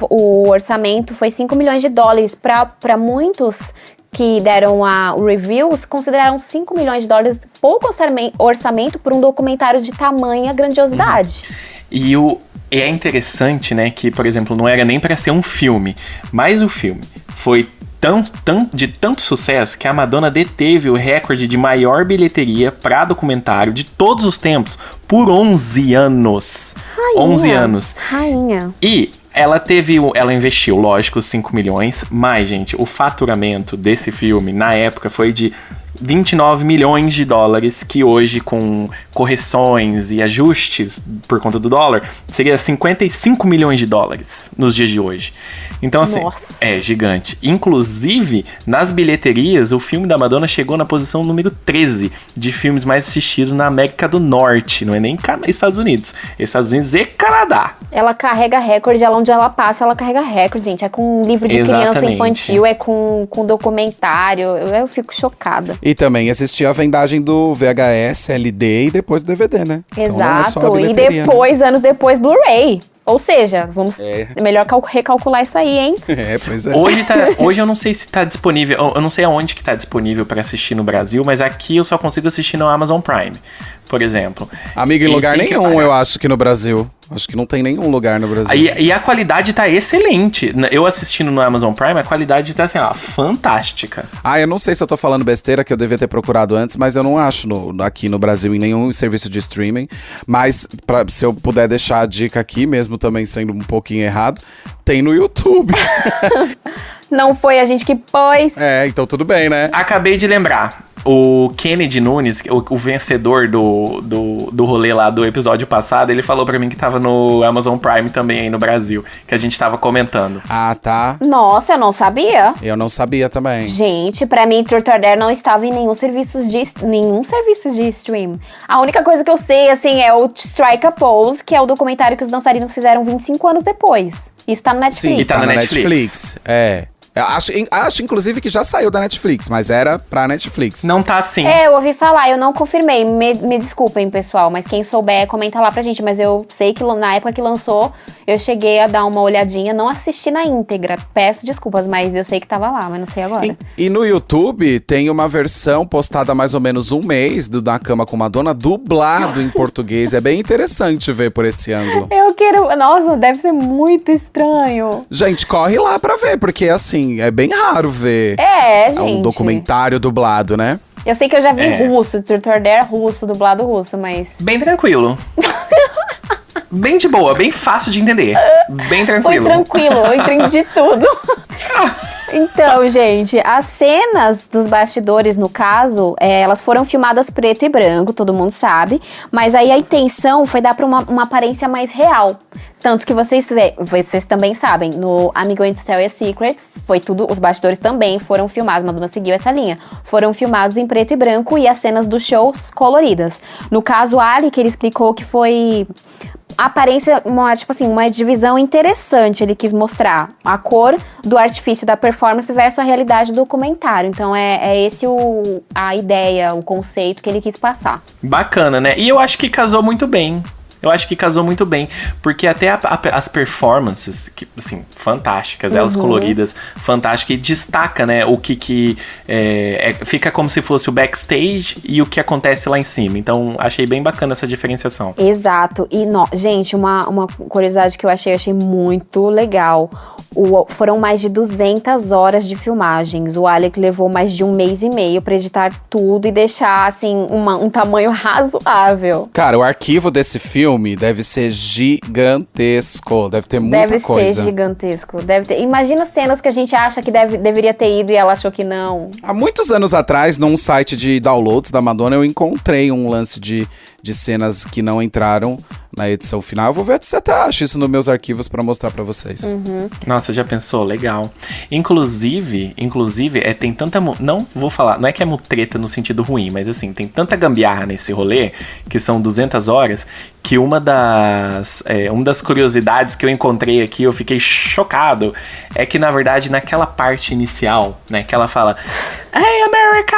o orçamento foi 5 milhões de dólares. Pra muitos que deram o reviews, consideraram 5 milhões de dólares pouco orçamento por um documentário de tamanha grandiosidade. E é interessante, né, que, por exemplo, não era nem pra ser um filme, mas o filme foi de tanto sucesso que a Madonna deteve o recorde de maior bilheteria para documentário de todos os tempos por 11 anos. Rainha, 11 anos. Rainha. E ela investiu, lógico, 5 milhões, mas, gente, o faturamento desse filme na época foi de 29 milhões de dólares, que hoje, com correções e ajustes por conta do dólar, seria 55 milhões de dólares nos dias de hoje. Então, assim, nossa, é gigante. Inclusive, nas bilheterias, o filme da Madonna chegou na posição número 13 de filmes mais assistidos na América do Norte. Não é nem Estados Unidos. Estados Unidos e Canadá. Ela carrega recorde, onde ela passa, ela carrega recorde, gente. É com livro de criança infantil, é com documentário. Eu fico chocada. E também existia a vendagem do VHS, LD e depois do DVD, né? Exato, então, e depois, anos depois, Blu-ray. Ou seja, é melhor recalcular isso aí, hein? Pois é. Hoje eu não sei se tá disponível, eu não sei aonde que tá disponível pra assistir no Brasil, mas aqui eu só consigo assistir no Amazon Prime, por exemplo. Amigo, em lugar nenhum, eu acho que no Brasil. Acho que não tem nenhum lugar no Brasil. E a qualidade tá excelente. Eu assistindo no Amazon Prime, a qualidade tá assim, ó, fantástica. Eu não sei se eu tô falando besteira, que eu devia ter procurado antes, mas eu não acho aqui no Brasil em nenhum serviço de streaming. Mas se eu puder deixar a dica aqui, mesmo também sendo um pouquinho errado, tem no YouTube. Não foi a gente que pôs. Então tudo bem, né? Acabei de lembrar. O Kennedy Nunes, o vencedor do rolê lá do episódio passado, ele falou pra mim que tava no Amazon Prime também aí no Brasil, que a gente tava comentando. Ah, tá. Nossa, eu não sabia. Eu não sabia também. Gente, pra mim, Truth or Dare não estava em nenhum serviço de stream. A única coisa que eu sei, assim, é o Strike a Pose, que é o documentário que os dançarinos fizeram 25 anos depois. Isso tá no Netflix. Sim, E tá na Netflix. Acho, inclusive, que já saiu da Netflix, mas era pra Netflix. Não tá assim. Eu ouvi falar, eu não confirmei. Me desculpem, pessoal, mas quem souber, comenta lá pra gente. Mas eu sei que na época que lançou, eu cheguei a dar uma olhadinha, não assisti na íntegra. Peço desculpas, mas eu sei que tava lá, mas não sei agora. E no YouTube tem uma versão postada há mais ou menos um mês do Na Cama com Madonna, dublado em português. É bem interessante ver por esse ângulo. Eu quero... Nossa, deve ser muito estranho. Gente, corre lá pra ver, porque assim, é bem raro ver Gente. um documentário dublado, né? Eu sei que eu já vi russo, Truth or Dare russo, dublado russo, mas... Bem tranquilo. Bem de boa, bem fácil de entender. Bem tranquilo. Foi tranquilo, eu entendi tudo. Então, gente, as cenas dos bastidores, no caso, elas foram filmadas preto e branco, todo mundo sabe. Mas aí a intenção foi dar pra uma aparência mais real. Tanto que vocês também sabem, no I'm Going to Tell You a Secret, foi tudo, os bastidores também foram filmados, Madonna seguiu essa linha. Foram filmados em preto e branco e as cenas do show coloridas. No caso, Ali, que ele explicou que foi... A aparência, uma divisão interessante. Ele quis mostrar a cor do artifício da performance versus a realidade do documentário. Então é esse a ideia, o conceito que ele quis passar. Bacana, né? E eu acho que casou muito bem. Porque até as performances, assim, fantásticas, elas coloridas, fantásticas, e destaca, né, o que fica como se fosse o backstage e o que acontece lá em cima. Então, achei bem bacana essa diferenciação. Exato. E, gente, uma curiosidade que eu achei muito legal. Foram mais de 200 horas de filmagens. O Alec levou mais de 1 mês e meio pra editar tudo e deixar, assim, um tamanho razoável. Cara, o arquivo desse filme deve ser gigantesco. Deve ter muita coisa. Deve ser gigantesco. Imagina cenas que a gente acha que deveria ter ido e ela achou que não. Há muitos anos atrás, num site de downloads da Madonna, eu encontrei um lance de cenas que não entraram na edição final. Eu vou ver se até acho isso nos meus arquivos pra mostrar pra vocês. Nossa, já pensou? Legal. Inclusive, tem tanta... Não vou falar, não é que é mutreta no sentido ruim, mas assim, tem tanta gambiarra nesse rolê, que são 200 horas, que uma das curiosidades que eu encontrei aqui, eu fiquei chocado, é que, na verdade, naquela parte inicial, né, que ela fala: Hey, America,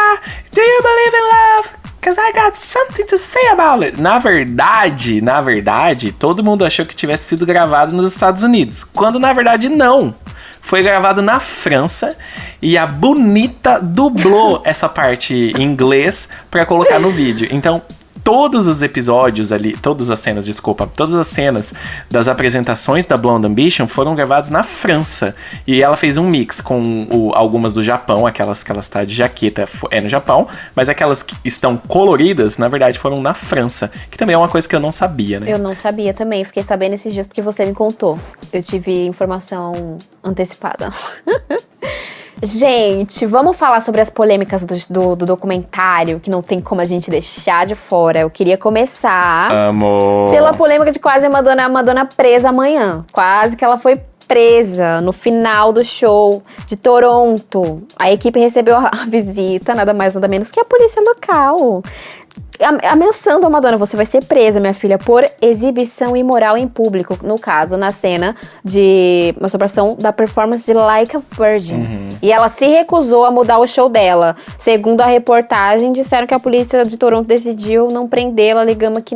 do you believe in love? 'Cause I got something to say about it. Na verdade, todo mundo achou que tivesse sido gravado nos Estados Unidos, quando na verdade não. Foi gravado na França e a Bonita dublou essa parte em inglês pra colocar no vídeo. Então, todos os episódios ali, todas as cenas das apresentações da Blonde Ambition foram gravadas na França. E ela fez um mix com algumas do Japão, aquelas que ela está de jaqueta no Japão, mas aquelas que estão coloridas, na verdade, foram na França. Que também é uma coisa que eu não sabia, né? Eu não sabia também, fiquei sabendo esses dias porque você me contou. Eu tive informação antecipada. Gente, vamos falar sobre as polêmicas do documentário, que não tem como a gente deixar de fora. Eu queria começar pela polêmica de quase a Madonna presa amanhã. Quase que ela foi presa no final do show de Toronto. A equipe recebeu a visita, nada mais nada menos que a polícia local, ameaçando a Madonna: você vai ser presa, minha filha, por exibição imoral em público. No caso, na cena de masturbação da performance de Like a Virgin. E ela se recusou a mudar o show dela. Segundo a reportagem, disseram que a polícia de Toronto decidiu não prendê-la,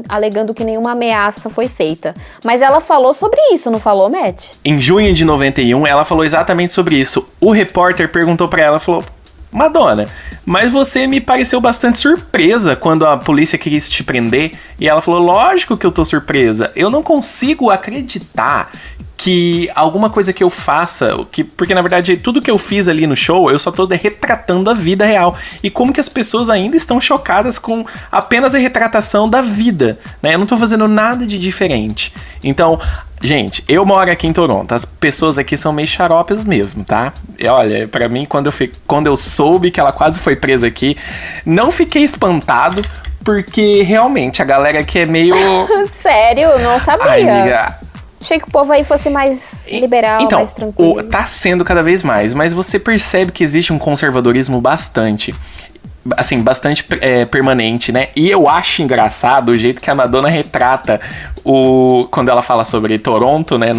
alegando que nenhuma ameaça foi feita. Mas ela falou sobre isso, não falou, Matt? Em junho de 91, ela falou exatamente sobre isso. O repórter perguntou pra ela, falou: Madonna, mas você me pareceu bastante surpresa quando a polícia quis te prender. E ela falou, lógico que eu tô surpresa. Eu não consigo acreditar que alguma coisa que eu faça, porque na verdade tudo que eu fiz ali no show, eu só tô retratando a vida real. E como que as pessoas ainda estão chocadas com apenas a retratação da vida, né? Eu não tô fazendo nada de diferente. Então, gente, eu moro aqui em Toronto, as pessoas aqui são meio xaropes mesmo, tá? E olha, pra mim, quando eu soube que ela quase foi presa aqui, não fiquei espantado, porque realmente a galera aqui é meio... Sério? Não sabia. Ai, amiga... Achei que o povo aí fosse mais liberal, então, mais tranquilo. Tá sendo cada vez mais, mas você percebe que existe um conservadorismo bastante permanente, né? E eu acho engraçado o jeito que a Madonna retrata quando ela fala sobre Toronto, né?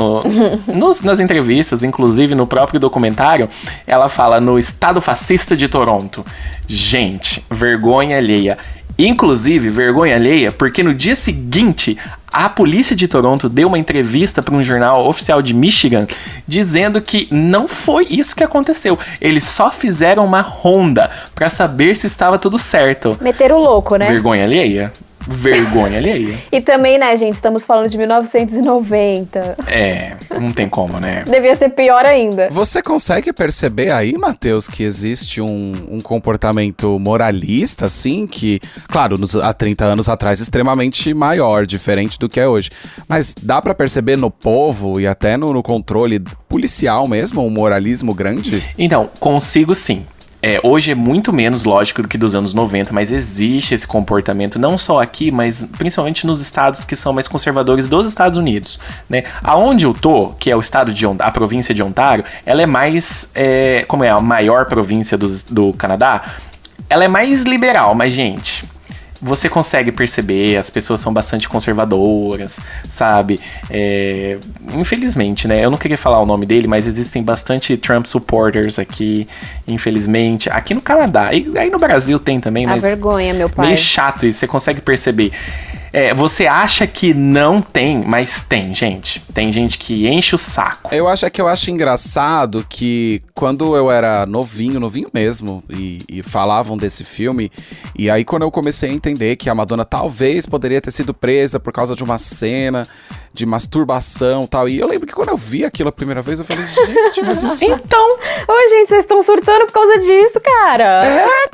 Nas entrevistas, inclusive no próprio documentário, ela fala no estado fascista de Toronto. Gente, vergonha alheia. Inclusive, vergonha alheia, porque no dia seguinte, a polícia de Toronto deu uma entrevista para um jornal oficial de Michigan, dizendo que não foi isso que aconteceu. Eles só fizeram uma ronda para saber se estava tudo certo. Meteram o louco, né? Vergonha alheia. Vergonha alheia. E também, né, gente, estamos falando de 1990. Não tem como, né? Devia ser pior ainda. Você consegue perceber aí, Matheus, que existe um comportamento moralista, assim, que, claro, há 30 anos atrás, extremamente maior, diferente do que é hoje. Mas dá pra perceber no povo e até no controle policial mesmo, um moralismo grande? Então, consigo sim. Hoje é muito menos lógico do que dos anos 90, mas existe esse comportamento, não só aqui, mas principalmente nos estados que são mais conservadores dos Estados Unidos, né? Aonde eu tô, que é o estado a província de Ontário, ela é mais, como é a maior província do Canadá, ela é mais liberal, mas gente... Você consegue perceber, as pessoas são bastante conservadoras, sabe? Infelizmente, né? Eu não queria falar o nome dele, mas existem bastante Trump supporters aqui, infelizmente. Aqui no Canadá, e aí no Brasil tem também, mas... A vergonha, meu pai. Meio chato isso, você consegue perceber. Você acha que não tem, mas tem, gente. Tem gente que enche o saco. Eu acho engraçado que quando eu era novinho mesmo, e falavam desse filme, e aí quando eu comecei a entender que a Madonna talvez poderia ter sido presa por causa de uma cena de masturbação e tal, e eu lembro que quando eu vi aquilo a primeira vez, eu falei, gente, mas isso... Então... Ô, gente, vocês estão surtando por causa disso, cara.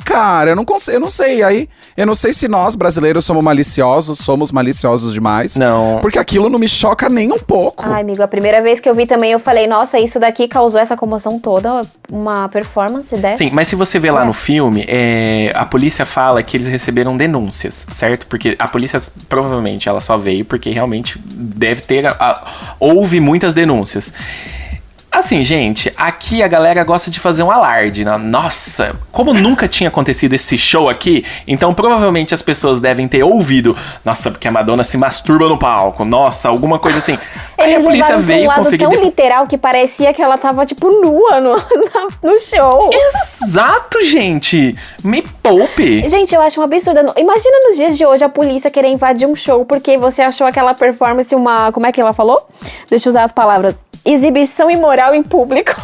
Cara, eu não sei. Aí, eu não sei se nós, brasileiros, somos maliciosos demais. Não. Porque aquilo não me choca nem um pouco. Ai, amigo, a primeira vez que eu vi também, eu falei, nossa, isso daqui causou essa comoção toda, uma performance dessa. Sim, mas se você vê lá no filme, a polícia fala que eles receberam denúncias, certo? Porque a polícia, provavelmente, ela só veio porque realmente deve ter... houve muitas denúncias. Assim, gente, aqui a galera gosta de fazer um alarde, né? Nossa, como nunca tinha acontecido esse show aqui, então provavelmente as pessoas devem ter ouvido, nossa, porque a Madonna se masturba no palco, nossa, alguma coisa assim. Aí a polícia veio conferir... tão literal que parecia que ela tava, tipo, nua no show. Exato, gente! Me poupe! Gente, eu acho um absurdo. Imagina nos dias de hoje a polícia querer invadir um show porque você achou aquela performance como é que ela falou? Deixa eu usar as palavras. Exibição imoral em público.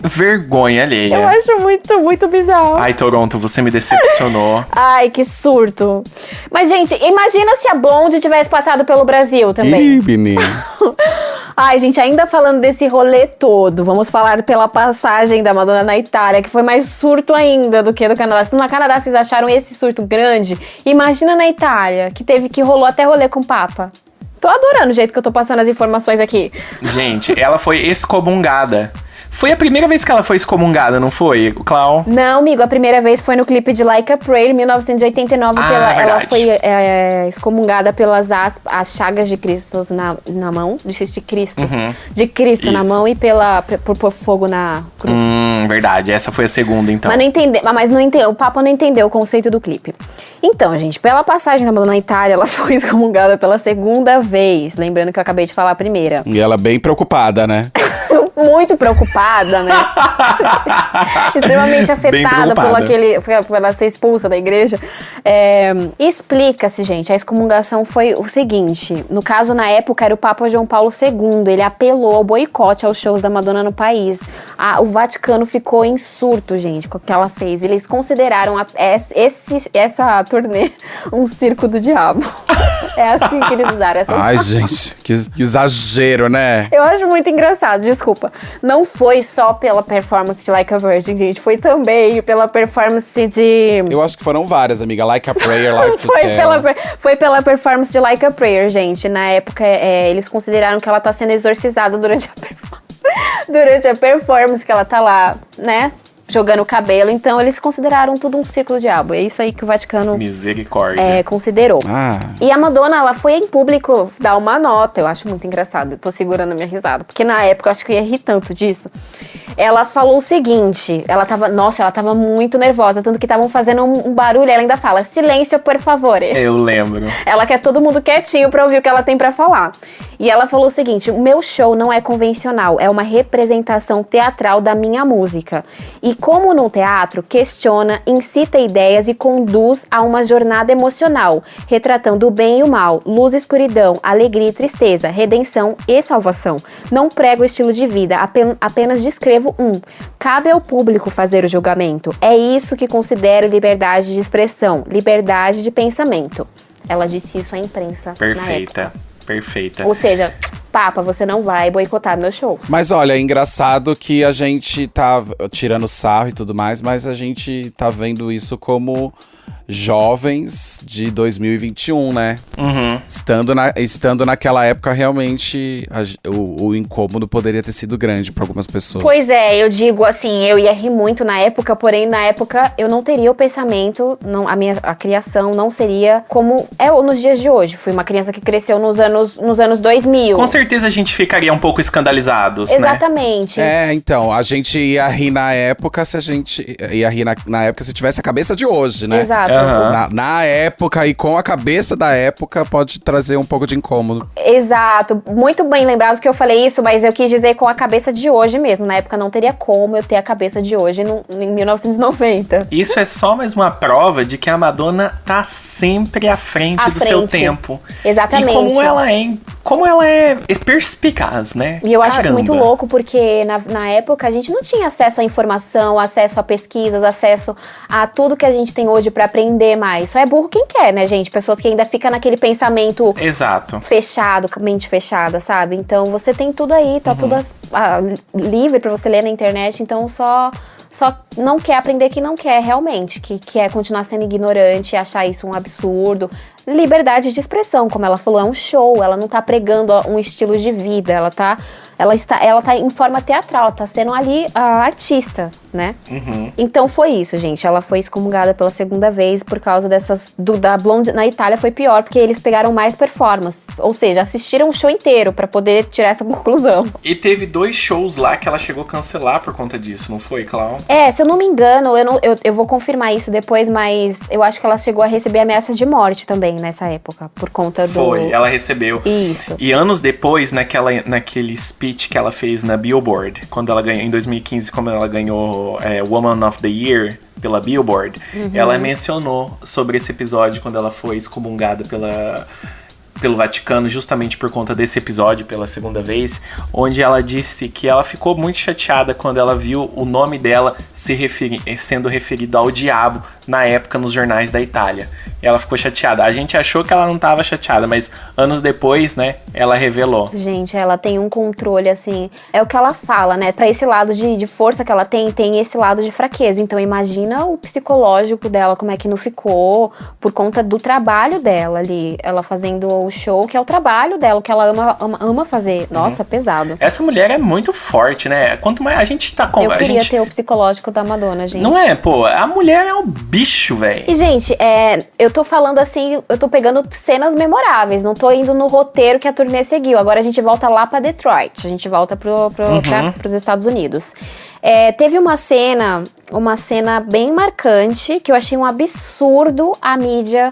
Vergonha alheia. Eu acho muito, muito bizarro. Ai, Toronto, você me decepcionou. Ai, que surto. Mas, gente, imagina se a Blonde tivesse passado pelo Brasil também. Ih, menino. Ai, gente, ainda falando desse rolê todo, vamos falar pela passagem da Madonna na Itália, que foi mais surto ainda do que do Canadá. Se no Canadá vocês acharam esse surto grande, imagina na Itália, que rolou até rolê com o Papa. Tô adorando o jeito que eu tô passando as informações aqui. Gente, ela foi excomungada. Foi a primeira vez que ela foi excomungada, não foi, Clau? Não, amigo, a primeira vez foi no clipe de Like a Prayer, 1989. Ela foi excomungada pelas as chagas de Cristo na mão, de Cristo, de Cristo Isso. na mão e por fogo na cruz. Verdade, essa foi a segunda, então. O Papa não entendeu o conceito do clipe. Então, gente, pela passagem da Madonna na Itália, ela foi excomungada pela segunda vez. Lembrando que eu acabei de falar a primeira. E ela bem preocupada, né? Muito preocupada, né? Extremamente afetada por ela ser expulsa da igreja. Explica-se, gente, a excomungação foi o seguinte. No caso, na época, era o Papa João Paulo II. Ele apelou ao boicote aos shows da Madonna no país. O Vaticano ficou em surto, gente, com o que ela fez. Eles consideraram essa turnê um circo do diabo. É assim que eles usaram essa. Ai, gente, que exagero, né? Eu acho muito engraçado, desculpa. Não foi só pela performance de Like a Virgin, gente. Foi também pela performance de... Eu acho que foram várias, amiga. Like a Prayer, Life to Foi Tell. foi pela performance de Like a Prayer, gente. Na época, eles consideraram que ela tá sendo exorcizada durante a performance. Durante a performance que ela tá lá, né? Jogando o cabelo. Então, eles consideraram tudo um círculo do diabo. É isso aí que o Vaticano Misericórdia. considerou. Ah. E a Madonna, ela foi em público dar uma nota. Eu acho muito engraçado. Eu tô segurando a minha risada. Porque na época, eu acho que eu ia rir tanto disso. Ela falou o seguinte. Ela tava muito nervosa. Tanto que estavam fazendo um barulho. Ela ainda fala, silêncio, por favor. Eu lembro. Ela quer todo mundo quietinho pra ouvir o que ela tem pra falar. E ela falou o seguinte, o meu show não é convencional, é uma representação teatral da minha música. E como no teatro, questiona, incita ideias e conduz a uma jornada emocional, retratando o bem e o mal, luz e escuridão, alegria e tristeza, redenção e salvação. Não prego o estilo de vida, apenas descrevo Cabe ao público fazer o julgamento. É isso que considero liberdade de expressão, liberdade de pensamento. Ela disse isso à imprensa na época. Perfeita. Ou seja, Papa, você não vai boicotar meus shows. Mas olha, é engraçado que a gente tá tirando sarro e tudo mais, mas a gente tá vendo isso como jovens de 2021, né? Uhum. Estando naquela época, realmente, o incômodo poderia ter sido grande para algumas pessoas. Pois é, eu digo assim, eu ia rir muito na época, porém na época eu não teria o pensamento, a criação não seria como é nos dias de hoje. Fui uma criança que cresceu nos anos 2000. Com certeza a gente ficaria um pouco escandalizados, né? Exatamente. Então, a gente ia rir na época se a gente ia rir na época se tivesse a cabeça de hoje, né? Exato. Na época e com a cabeça da época pode trazer um pouco de incômodo. Exato. Muito bem lembrado que eu falei isso, mas eu quis dizer com a cabeça de hoje mesmo. Na época não teria como eu ter a cabeça de hoje em 1990. Isso é só mais uma prova de que a Madonna tá sempre à frente do seu tempo. Exatamente. E como ela é perspicaz, né? E eu acho isso muito louco, porque na época a gente não tinha acesso à informação, acesso a pesquisas, acesso a tudo que a gente tem hoje pra aprender mais. Só é burro quem quer, né, gente? Pessoas que ainda ficam naquele pensamento fechado, mente fechada, sabe? Então você tem tudo aí, tá tudo livre pra você ler na internet, então só não quer aprender quem não quer realmente, que quer continuar sendo ignorante e achar isso um absurdo. Liberdade de expressão, como ela falou, é um show, ela não tá pregando um estilo de vida, ela tá em forma teatral, ela tá sendo ali a artista, né? Uhum. Então foi isso, gente, ela foi excomungada pela segunda vez por causa da Blonde. Na Itália foi pior, porque eles pegaram mais performances, ou seja, assistiram o show inteiro pra poder tirar essa conclusão. E teve 2 shows lá que ela chegou a cancelar por conta disso, não foi, Clau? Se eu não me engano, eu vou confirmar isso depois, mas eu acho que ela chegou a receber ameaça de morte também nessa época, por conta ela recebeu. Isso. E anos depois, naquele speech que ela fez na Billboard, quando ela ganhou, em 2015, quando ela ganhou Woman of the Year pela Billboard, ela mencionou sobre esse episódio quando ela foi excomungada pelo Vaticano, justamente por conta desse episódio, pela segunda vez, onde ela disse que ela ficou muito chateada quando ela viu o nome dela sendo referido ao diabo na época nos jornais da Itália. Ela ficou chateada. A gente achou que ela não estava chateada, mas anos depois, né, ela revelou. Gente, ela tem um controle, assim, é o que ela fala, né? Pra esse lado de força que ela tem esse lado de fraqueza. Então imagina o psicológico dela, como é que não ficou, por conta do trabalho dela ali. Ela fazendo o show, que é o trabalho dela, o que ela ama fazer. Nossa, pesado. Essa mulher é muito forte, né? Quanto mais a gente tá com... Eu queria ter o psicológico da Madonna, gente. Não é, pô? A mulher é um bicho, velho. E, gente, eu tô falando assim, eu tô pegando cenas memoráveis, não tô indo no roteiro que a turnê seguiu. Agora a gente volta lá pra Detroit, a gente volta pros Estados Unidos. Teve uma cena bem marcante, que eu achei um absurdo a mídia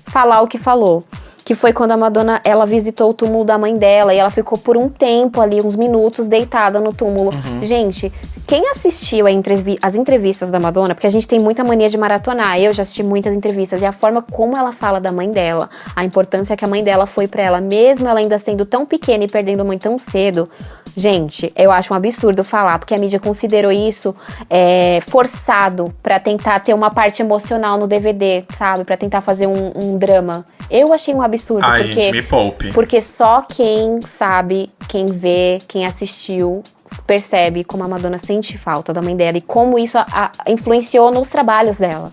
falar o que falou. que foi quando a Madonna, ela visitou o túmulo da mãe dela e ela ficou por um tempo ali, uns minutos, deitada no túmulo. Gente, quem assistiu as entrevistas da Madonna, porque a gente tem muita mania de maratonar, eu já assisti muitas entrevistas, e a forma como ela fala da mãe dela, a importância que a mãe dela foi pra ela, mesmo ela ainda sendo tão pequena e perdendo a mãe tão cedo, gente, eu acho um absurdo falar, porque a mídia considerou isso forçado pra tentar ter uma parte emocional no DVD, sabe? Pra tentar fazer um drama. Eu achei um absurdo, Ai, porque, gente, me poupe. porque só quem sabe, quem vê, quem assistiu, percebe como a Madonna sente falta da mãe dela e como isso influenciou nos trabalhos dela.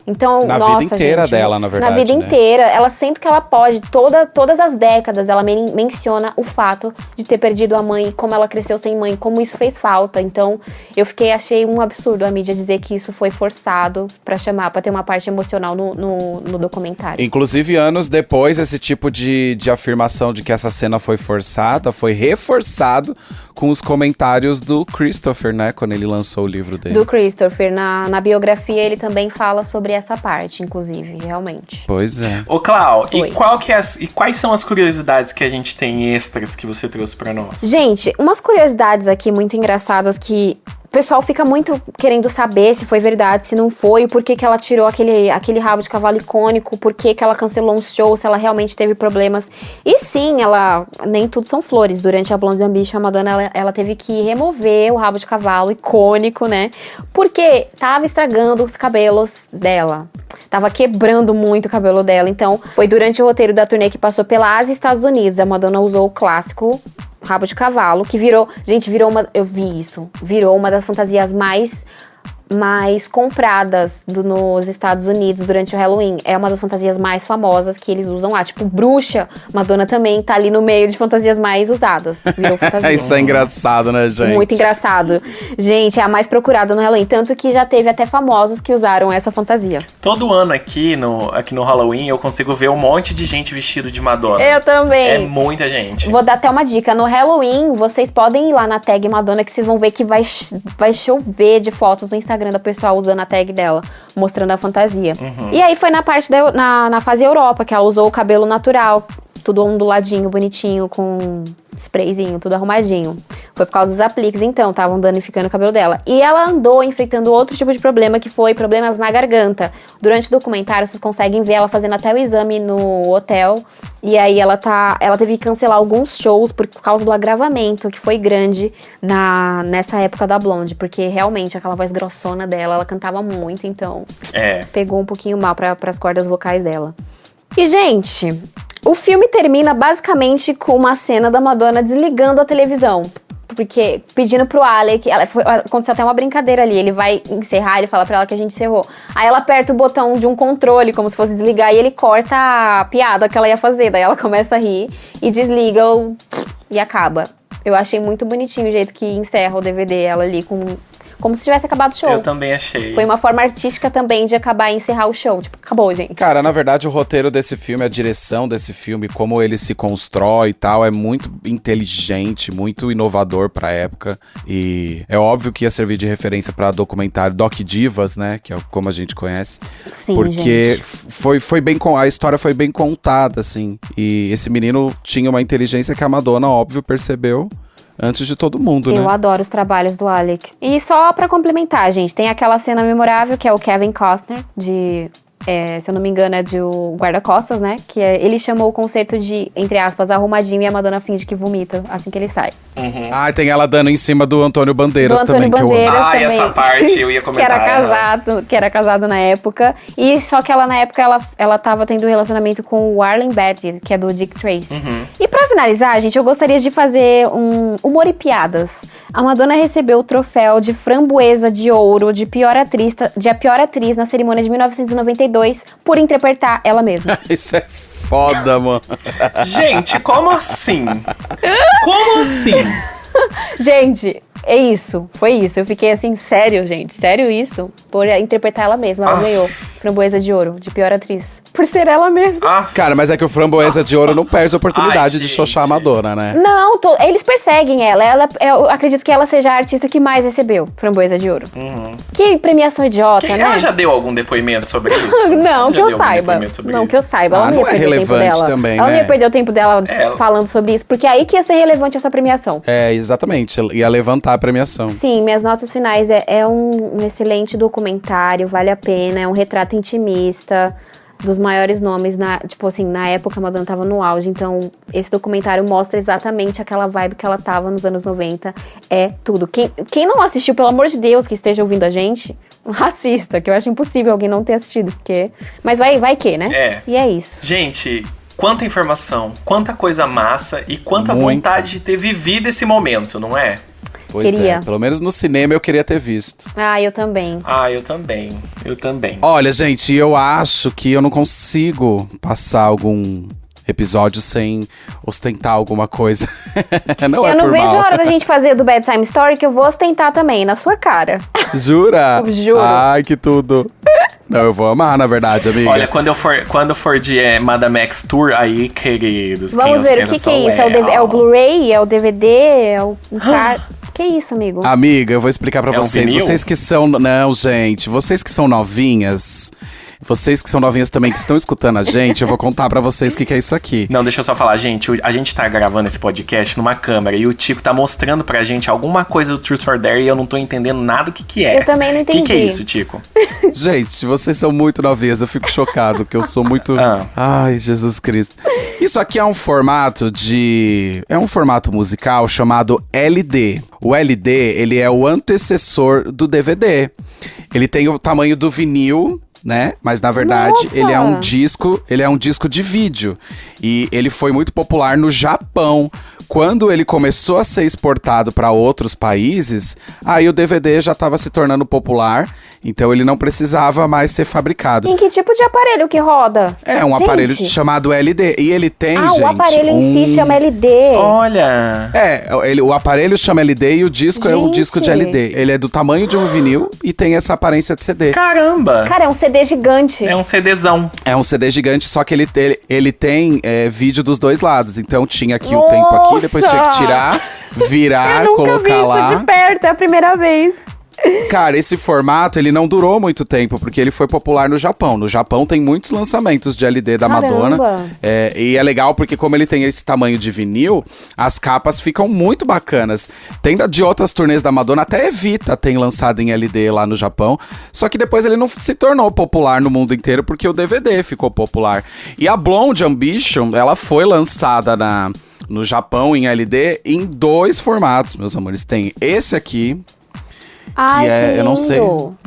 Então, Na nossa, vida inteira gente, dela, na verdade, Na vida né? inteira. Ela sempre que ela pode, todas as décadas, ela menciona o fato de ter perdido a mãe, como ela cresceu sem mãe, como isso fez falta. Então, achei um absurdo a mídia dizer que isso foi forçado pra ter uma parte emocional no documentário. Inclusive, anos depois, esse tipo de afirmação de que essa cena foi forçada, foi reforçado com os comentários do Christopher, né? Quando ele lançou o livro dele. Do Christopher, na biografia, ele também fala sobre essa parte, inclusive, realmente. Pois é. Ô, Clau, Oi. e quais são as curiosidades que a gente tem extras que você trouxe pra nós? Gente, umas curiosidades aqui muito engraçadas que o pessoal fica muito querendo saber se foi verdade, se não foi, o porquê que ela tirou aquele rabo de cavalo icônico, por que ela cancelou um show, se ela realmente teve problemas. E sim, nem tudo são flores. Durante a Blonde Ambition, a Madonna, ela teve que remover o rabo de cavalo icônico, né? Porque tava estragando os cabelos dela. Tava quebrando muito o cabelo dela. Então, foi durante o roteiro da turnê que passou pela Ásia e Estados Unidos. A Madonna usou o clássico rabo de cavalo, que virou uma das fantasias mais compradas nos Estados Unidos durante o Halloween. É uma das fantasias mais famosas que eles usam lá. Tipo, bruxa, Madonna também tá ali no meio de fantasias mais usadas. Virou fantasia. Isso é engraçado, né, gente? Muito engraçado. Gente, é a mais procurada no Halloween. Tanto que já teve até famosos que usaram essa fantasia. Todo ano aqui no Halloween eu consigo ver um monte de gente vestido de Madonna. Eu também. É muita gente. Vou dar até uma dica. No Halloween, vocês podem ir lá na tag Madonna, que vocês vão ver que vai chover de fotos no Instagram da pessoa usando a tag dela, mostrando a fantasia. E aí foi na parte na fase Europa, que ela usou o cabelo natural, tudo onduladinho, bonitinho, com sprayzinho, tudo arrumadinho. Foi por causa dos apliques, então, estavam danificando o cabelo dela. E ela andou enfrentando outro tipo de problema, que foi problemas na garganta. Durante o documentário, vocês conseguem ver ela fazendo até o exame no hotel. E aí ela teve que cancelar alguns shows por causa do agravamento, que foi grande nessa época da Blonde. Porque realmente, aquela voz grossona dela, ela cantava muito, então pegou um pouquinho mal pras cordas vocais dela. E, gente, o filme termina basicamente com uma cena da Madonna desligando a televisão. Porque, pedindo pro Alec, aconteceu até uma brincadeira ali, ele vai encerrar, ele fala pra ela que a gente encerrou. Aí ela aperta o botão de um controle, como se fosse desligar, e ele corta a piada que ela ia fazer. Daí ela começa a rir e desliga e acaba. Eu achei muito bonitinho o jeito que encerra o DVD, ela ali como se tivesse acabado o show. Eu também achei. Foi uma forma artística também de acabar e encerrar o show. Tipo, acabou, gente. Cara, na verdade, o roteiro desse filme, a direção desse filme, como ele se constrói e tal, é muito inteligente, muito inovador pra época. E é óbvio que ia servir de referência pra documentário Doc Divas, né? Que é como a gente conhece. Sim, porque gente. foi bem, a história foi bem contada, assim. E esse menino tinha uma inteligência que a Madonna, óbvio, percebeu antes de todo mundo, né? Eu adoro os trabalhos do Alex. E só pra complementar, gente, tem aquela cena memorável que é o Kevin Costner, se eu não me engano, é de o guarda-costas, né? Que ele chamou o concerto de, entre aspas, arrumadinho, e a Madonna finge que vomita assim que ele sai. Ah, tem ela dando em cima do Antônio Bandeiras também, que eu amo. também, essa parte eu ia comentar. que era casado na época. E só que ela, na época, ela tava tendo um relacionamento com o Arlen Badger, que é do Dick Tracy. E pra finalizar, gente, eu gostaria de fazer um humor e piadas. A Madonna recebeu o troféu de framboesa de ouro de a pior atriz na cerimônia de 1992 por interpretar ela mesma. Isso é foda, mano. Gente, como assim? Como assim? Gente, é isso. Foi isso. Eu fiquei assim, sério, gente? Sério isso? por interpretar ela mesma. Ela ganhou Framboesa de Ouro, de pior atriz. Por ser ela mesma. Cara, mas é que o Framboesa de Ouro não perde a oportunidade Ai, de gente. xoxar a Madonna, né? Não, eles perseguem ela. Eu acredito que ela seja a artista que mais recebeu Framboesa de Ouro. Que premiação idiota, né? Ela já deu algum depoimento sobre isso? Não, Já que eu deu algum saiba. depoimento sobre Não, isso? que eu saiba. Ela Ah, não ia não é perder o tempo relevante dela. também, ela não né? ia perder o tempo dela Ela- falando sobre isso, porque aí que ia ser relevante essa premiação. É, exatamente. Ia levantar a premiação. Sim, minhas notas finais é um excelente documentário, vale a pena, é um retrato intimista dos maiores nomes, na época a Madonna tava no auge, então esse documentário mostra exatamente aquela vibe que ela tava nos anos 90, é tudo. Quem não assistiu, pelo amor de Deus, que esteja ouvindo a gente, assista, que eu acho impossível alguém não ter assistido, porque... Mas vai que, né? É. E é isso. Gente, quanta informação, quanta coisa massa e quanta Muito. vontade de ter vivido esse momento, não é? Pois Queria. é, pelo menos no cinema eu queria ter visto. Ah, eu também. Ah, eu também. Olha, gente, eu acho que eu não consigo passar algum episódio sem ostentar alguma coisa. Não é Eu não por vejo mal. a hora da gente fazer do Bedtime Story, que eu vou ostentar também, na sua cara. Jura? Juro. Ai, que tudo. Não, eu vou amar, na verdade, amiga. Olha, quando for de Madame X Tour, aí, queridos, Vamos ver, o que é isso? É o Blu-ray? É o DVD? É o Que isso, amigo? Amiga, eu vou explicar pra É um vocês. vinil? Vocês que são... Não, gente. Vocês que são novinhas... Vocês que são novinhas também, que estão escutando a gente, eu vou contar pra vocês o que é isso aqui. Não, deixa eu só falar, gente, a gente tá gravando esse podcast numa câmera e o Tico tá mostrando pra gente alguma coisa do Truth or Dare e eu não tô entendendo nada o que é. Eu também não O que é entendi. isso, Tico? Gente, vocês são muito novinhas, eu fico chocado, que eu sou muito... Ai, Jesus Cristo. Isso aqui é um formato É um formato musical chamado LD. O LD, ele é o antecessor do DVD. Ele tem o tamanho do vinil, né? Mas na verdade, Nossa! ele é um disco de vídeo. E ele foi muito popular no Japão. Quando ele começou a ser exportado para outros países, aí o DVD já estava se tornando popular, então ele não precisava mais ser fabricado. Em que tipo de aparelho que roda? É um Gente. aparelho chamado LD. E ele tem, gente, o aparelho em si chama LD. Olha! o aparelho chama LD e o disco é um Gente. disco de LD. Ele é do tamanho de um vinil e tem essa aparência de CD. Caramba! Cara, é um CD gigante. É um CDzão. É um CD gigante, só que ele tem vídeo dos dois lados. Então tinha aqui o tempo aqui, depois tinha que tirar, virar, Eu nunca vi colocar isso lá. de perto, é a primeira vez. Cara, esse formato, ele não durou muito tempo, porque ele foi popular no Japão. No Japão tem muitos lançamentos de LD da Caramba. Madonna. E é legal porque como ele tem esse tamanho de vinil, as capas ficam muito bacanas. Tem de outras turnês da Madonna, até Evita tem lançado em LD lá no Japão. Só que depois ele não se tornou popular no mundo inteiro, porque o DVD ficou popular. E a Blonde Ambition, ela foi lançada no Japão em LD em 2 formatos, meus amores. Tem esse aqui, Ai, que é, que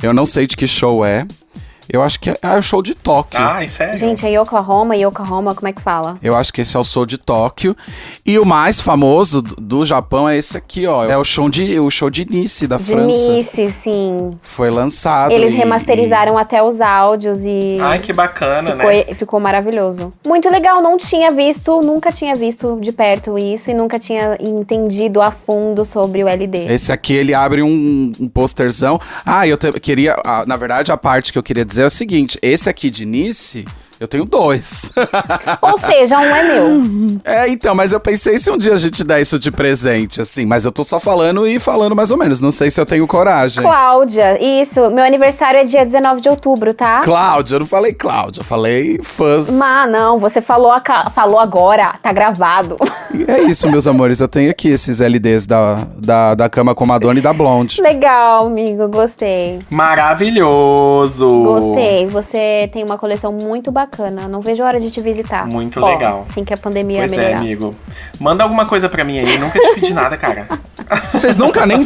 eu não sei de que show é. Eu acho que é o show de Tóquio. Ai, sério? Gente, é Yokohama, como é que fala? Eu acho que esse é o show de Tóquio. E o mais famoso do Japão é esse aqui, ó. É o show de Nice, da De França. Nice, sim. Foi lançado. Eles remasterizaram até os áudios e Ai, que bacana, né? ficou maravilhoso. Muito legal, nunca tinha visto de perto isso e nunca tinha entendido a fundo sobre o LD. Esse aqui, ele abre um posterzão. Queria... na verdade, a parte que eu queria dizer é o seguinte. Esse aqui de Nice... Eu tenho 2. Ou seja, um é meu. Então, mas eu pensei se um dia a gente der isso de presente, assim. Mas eu tô só falando mais ou menos. Não sei se eu tenho coragem. Cláudia, isso. Meu aniversário é dia 19 de outubro, tá? Cláudia, eu não falei Cláudia, eu falei fãs. Não, você falou agora, tá gravado. E é isso, meus amores. Eu tenho aqui esses LDs da Cama com Madonna e da Blonde. Legal, amigo, gostei. Maravilhoso! Gostei, você tem uma coleção muito bacana. Não vejo a hora de te visitar. Muito legal. Assim que a pandemia Pois melhorar. é, amigo. Manda alguma coisa pra mim aí. Nunca te pedi nada, cara. Vocês nunca nem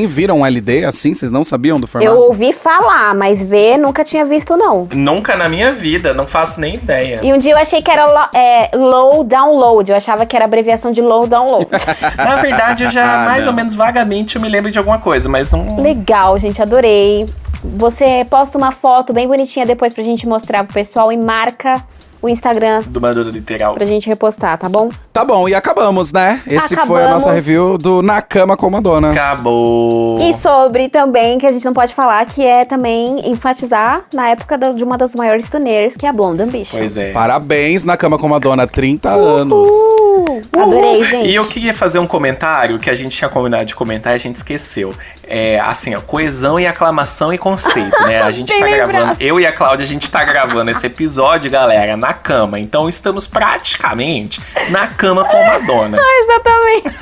viram um LD assim? Vocês não sabiam do formato? Eu ouvi falar, mas ver nunca tinha visto, não. Nunca na minha vida. Não faço nem ideia. E um dia eu achei que era low download. Eu achava que era abreviação de low download. Na verdade, eu já, mais ou menos vagamente, eu me lembro de alguma coisa, mas não... Legal, gente, adorei. Você posta uma foto bem bonitinha depois pra gente mostrar pro pessoal e marca o Instagram Do Madonna Literal. pra gente repostar, tá bom? Tá bom, e acabamos, né? Esse foi a Acabamos. nossa review do Na Cama com Madonna. Acabou. E sobre também, que a gente não pode falar, que é também enfatizar na época de uma das maiores turnês, que é a Blonde Ambition. Pois é. Parabéns, Na Cama com Madonna, 30 anos. Adorei, gente. E eu queria fazer um comentário que a gente tinha combinado de comentar e a gente esqueceu. É, assim, ó, coesão e aclamação e conceito, né? A gente Bem tá lembrado. gravando, eu e a Cláudia, a gente tá gravando esse episódio, galera, na cama. Então estamos praticamente na cama com Madonna. Exatamente.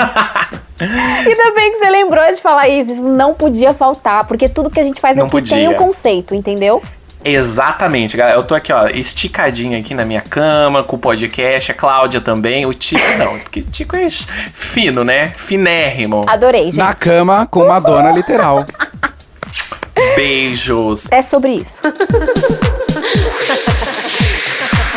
Ainda bem que você lembrou de falar isso. Isso não podia faltar, porque tudo que a gente faz Não aqui podia. tem um conceito, entendeu? Exatamente, galera. Eu tô aqui, ó, esticadinho aqui na minha cama, com o podcast, a Cláudia também, o Tico não, porque o Tico é fino, né? Finérrimo. Adorei, gente. Na Cama com Madonna, literal. Beijos. É sobre isso.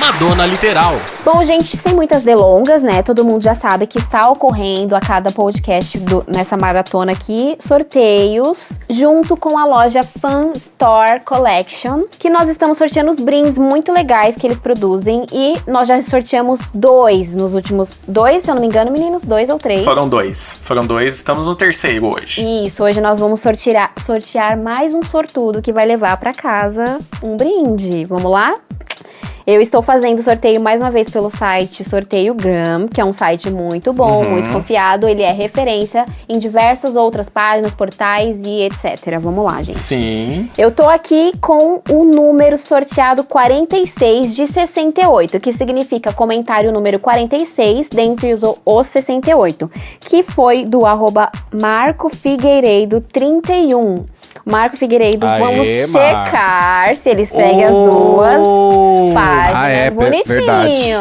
Madonna Literal. Bom, gente, sem muitas delongas, né? Todo mundo já sabe que está ocorrendo a cada podcast nessa maratona aqui, sorteios, junto com a loja Fan Store Collection, que nós estamos sorteando os brindes muito legais que eles produzem. E nós já sorteamos 2 nos últimos 2, se eu não me engano, meninos, 2 ou 3. Foram dois, estamos no terceiro hoje. Isso, hoje nós vamos sortear mais um sortudo que vai levar pra casa um brinde. Vamos lá? Eu estou fazendo sorteio mais uma vez pelo site Sorteio Gram, que é um site muito bom, muito confiado. Ele é referência em diversas outras páginas, portais e etc. Vamos lá, gente. Sim. Eu tô aqui com o número sorteado 46 de 68, que significa comentário número 46 dentre os 68, que foi do @MarcoFigueiredo31. Marco Figueiredo, Aê, vamos Marco. checar se ele segue as duas páginas. Ah, é, bonitinho. verdade.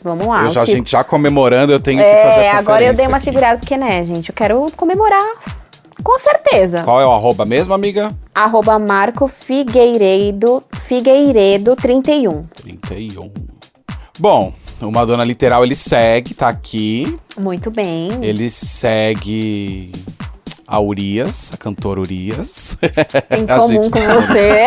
Vamos lá. A o tipo- gente já comemorando, eu tenho que fazer a conferência agora eu dei uma aqui. segurada, porque, né, gente, eu quero comemorar com certeza. Qual é o arroba mesmo, amiga? @Marco Figueiredo 31. 31. Bom, o Madonna Literal, ele segue, tá aqui. Muito bem. Ele segue a Urias, a cantora Urias. Em A comum gente- com você.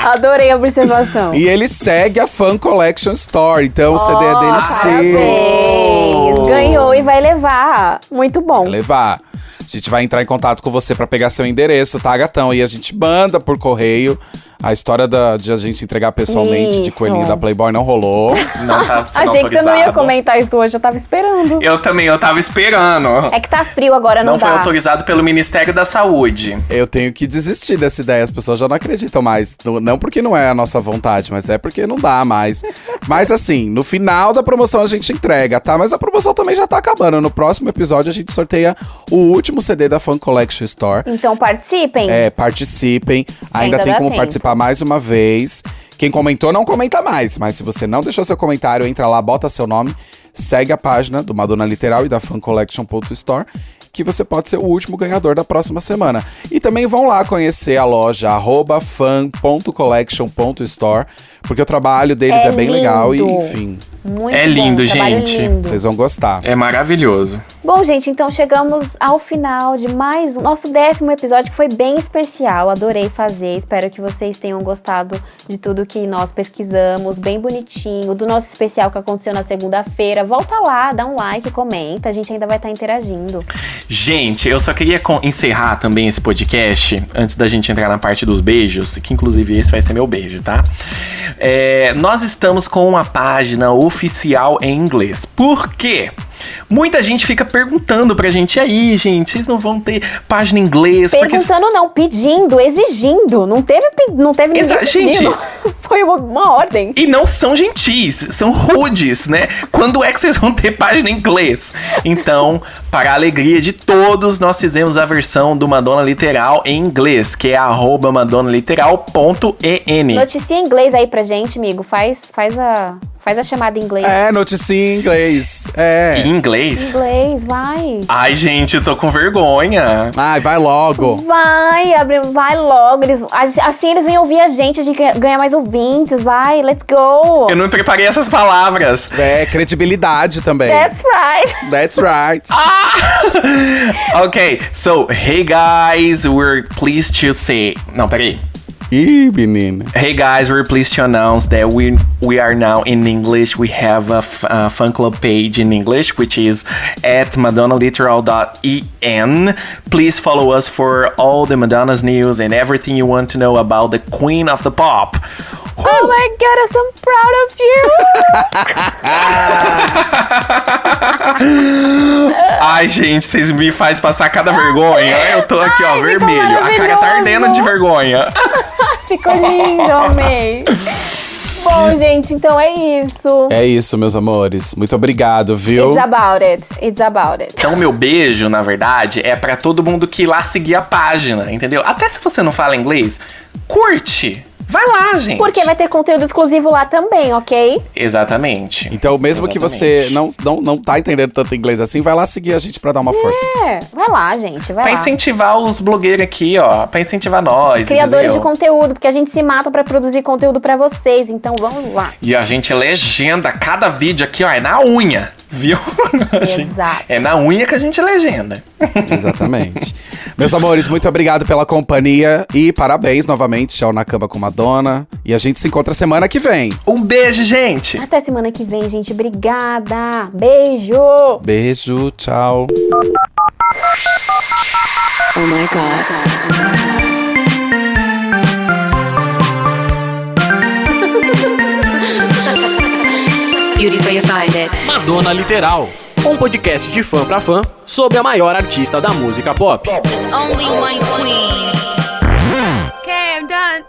Adorei a observação. E ele segue a Fan Collection Store, então o CD é dele sim. Parabéns. Ganhou e vai levar. Muito bom. Vai levar. A gente vai entrar em contato com você pra pegar seu endereço, tá, gatão? E a gente manda por correio. A história de a gente entregar pessoalmente de Isso. coelhinho da Playboy não rolou. Não tá sendo Achei que você não ia autorizado. comentar isso hoje, eu tava esperando. Eu tava esperando. É que tá frio agora, não, Não foi dá. autorizado pelo Ministério da Saúde. Eu tenho que desistir dessa ideia, as pessoas já não acreditam mais. Não porque não é a nossa vontade, mas é porque não dá mais. Mas assim, no final da promoção a gente entrega, tá? Mas a promoção também já tá acabando. No próximo episódio a gente sorteia o último CD da Fan Collection Store. Então participem. Participem. Ainda Ainda tem dá como tempo. participar mais uma vez. Quem comentou não comenta mais, mas se você não deixou seu comentário, entra lá, bota seu nome, segue a página do Madonna Literal e da fancollection.store, que você pode ser o último ganhador da próxima semana. E também vão lá conhecer a loja @fan.collection.store, porque o trabalho deles é bem lindo. legal e, enfim, Muito É bom, lindo, trabalho gente. lindo. vocês vão gostar. É maravilhoso. Bom, gente, então chegamos ao final de mais nosso 10º episódio, que foi bem especial. Adorei fazer. Espero que vocês tenham gostado de tudo que nós pesquisamos, bem bonitinho, do nosso especial que aconteceu na segunda-feira. Volta lá, dá um like, comenta. A gente ainda vai estar interagindo. Gente, eu só queria encerrar também esse podcast, antes da gente entrar na parte dos beijos, que inclusive esse vai ser meu beijo, tá? Nós estamos com uma página oficial em inglês. Por quê? Muita gente fica perguntando pra gente, e aí, gente, vocês não vão ter página em inglês? Perguntando não, pedindo, exigindo. Não teve ninguém Gente, pedindo. Foi uma ordem. E não são gentis, são rudes, né? Quando é que vocês vão ter página em inglês? Então, para a alegria de todos, nós fizemos a versão do Madonna Literal em inglês, que é @madonnaliteral.en. Noticia em inglês aí pra gente, amigo. Faz a chamada em inglês. Notícia em inglês. Em inglês? Inglês, vai. Ai, gente, eu tô com vergonha. Ai, vai logo. Vai logo. Assim eles vêm ouvir a gente ganha mais ouvintes. Vai, let's go. Eu não preparei essas palavras. Credibilidade também. That's right. That's right. Okay, so, hey guys, we're pleased to say... Não, peraí. Ih, menina. Hey guys, we're pleased to announce that we are now in English. We have a fan club page in English, which is at madonnaliteral.en. Please follow us for all the Madonna's news and everything you want to know about the Queen of the Pop. Oh my God, I'm so proud of you! Ai, gente, vocês me fazem passar cada vergonha. Eu tô aqui, ó, Ai, vermelho. A cara tá ardendo de vergonha. Ficou lindo, amei. Bom, gente, então é isso. É isso, meus amores. Muito obrigado, viu? It's about it. It's about it. Então, meu beijo, na verdade, é pra todo mundo que ir lá seguir a página, entendeu? Até se você não fala inglês, curte. Vai lá, gente. Porque vai ter conteúdo exclusivo lá também, ok? Exatamente. Então, mesmo que você não tá entendendo tanto inglês assim, vai lá seguir a gente pra dar uma força. É, vai lá, gente, vai Pra lá. incentivar os blogueiros aqui, ó. Pra incentivar nós, Criadores entendeu? de conteúdo, porque a gente se mata pra produzir conteúdo pra vocês, então vamos lá. E a gente legenda cada vídeo aqui, ó, é na unha, viu? Exato. É na unha que a gente legenda. Exatamente. Meus amores, muito obrigado pela companhia e parabéns novamente, Tchau na Cama com Madonna. E a gente se encontra semana que vem. Um beijo, gente! Até semana que vem, gente. Obrigada. Beijo. Beijo, tchau. Oh my God. Beauty's where you find it. Madonna Literal, um podcast de fã pra fã sobre a maior artista da música pop. There's only one queen. Okay, I'm done.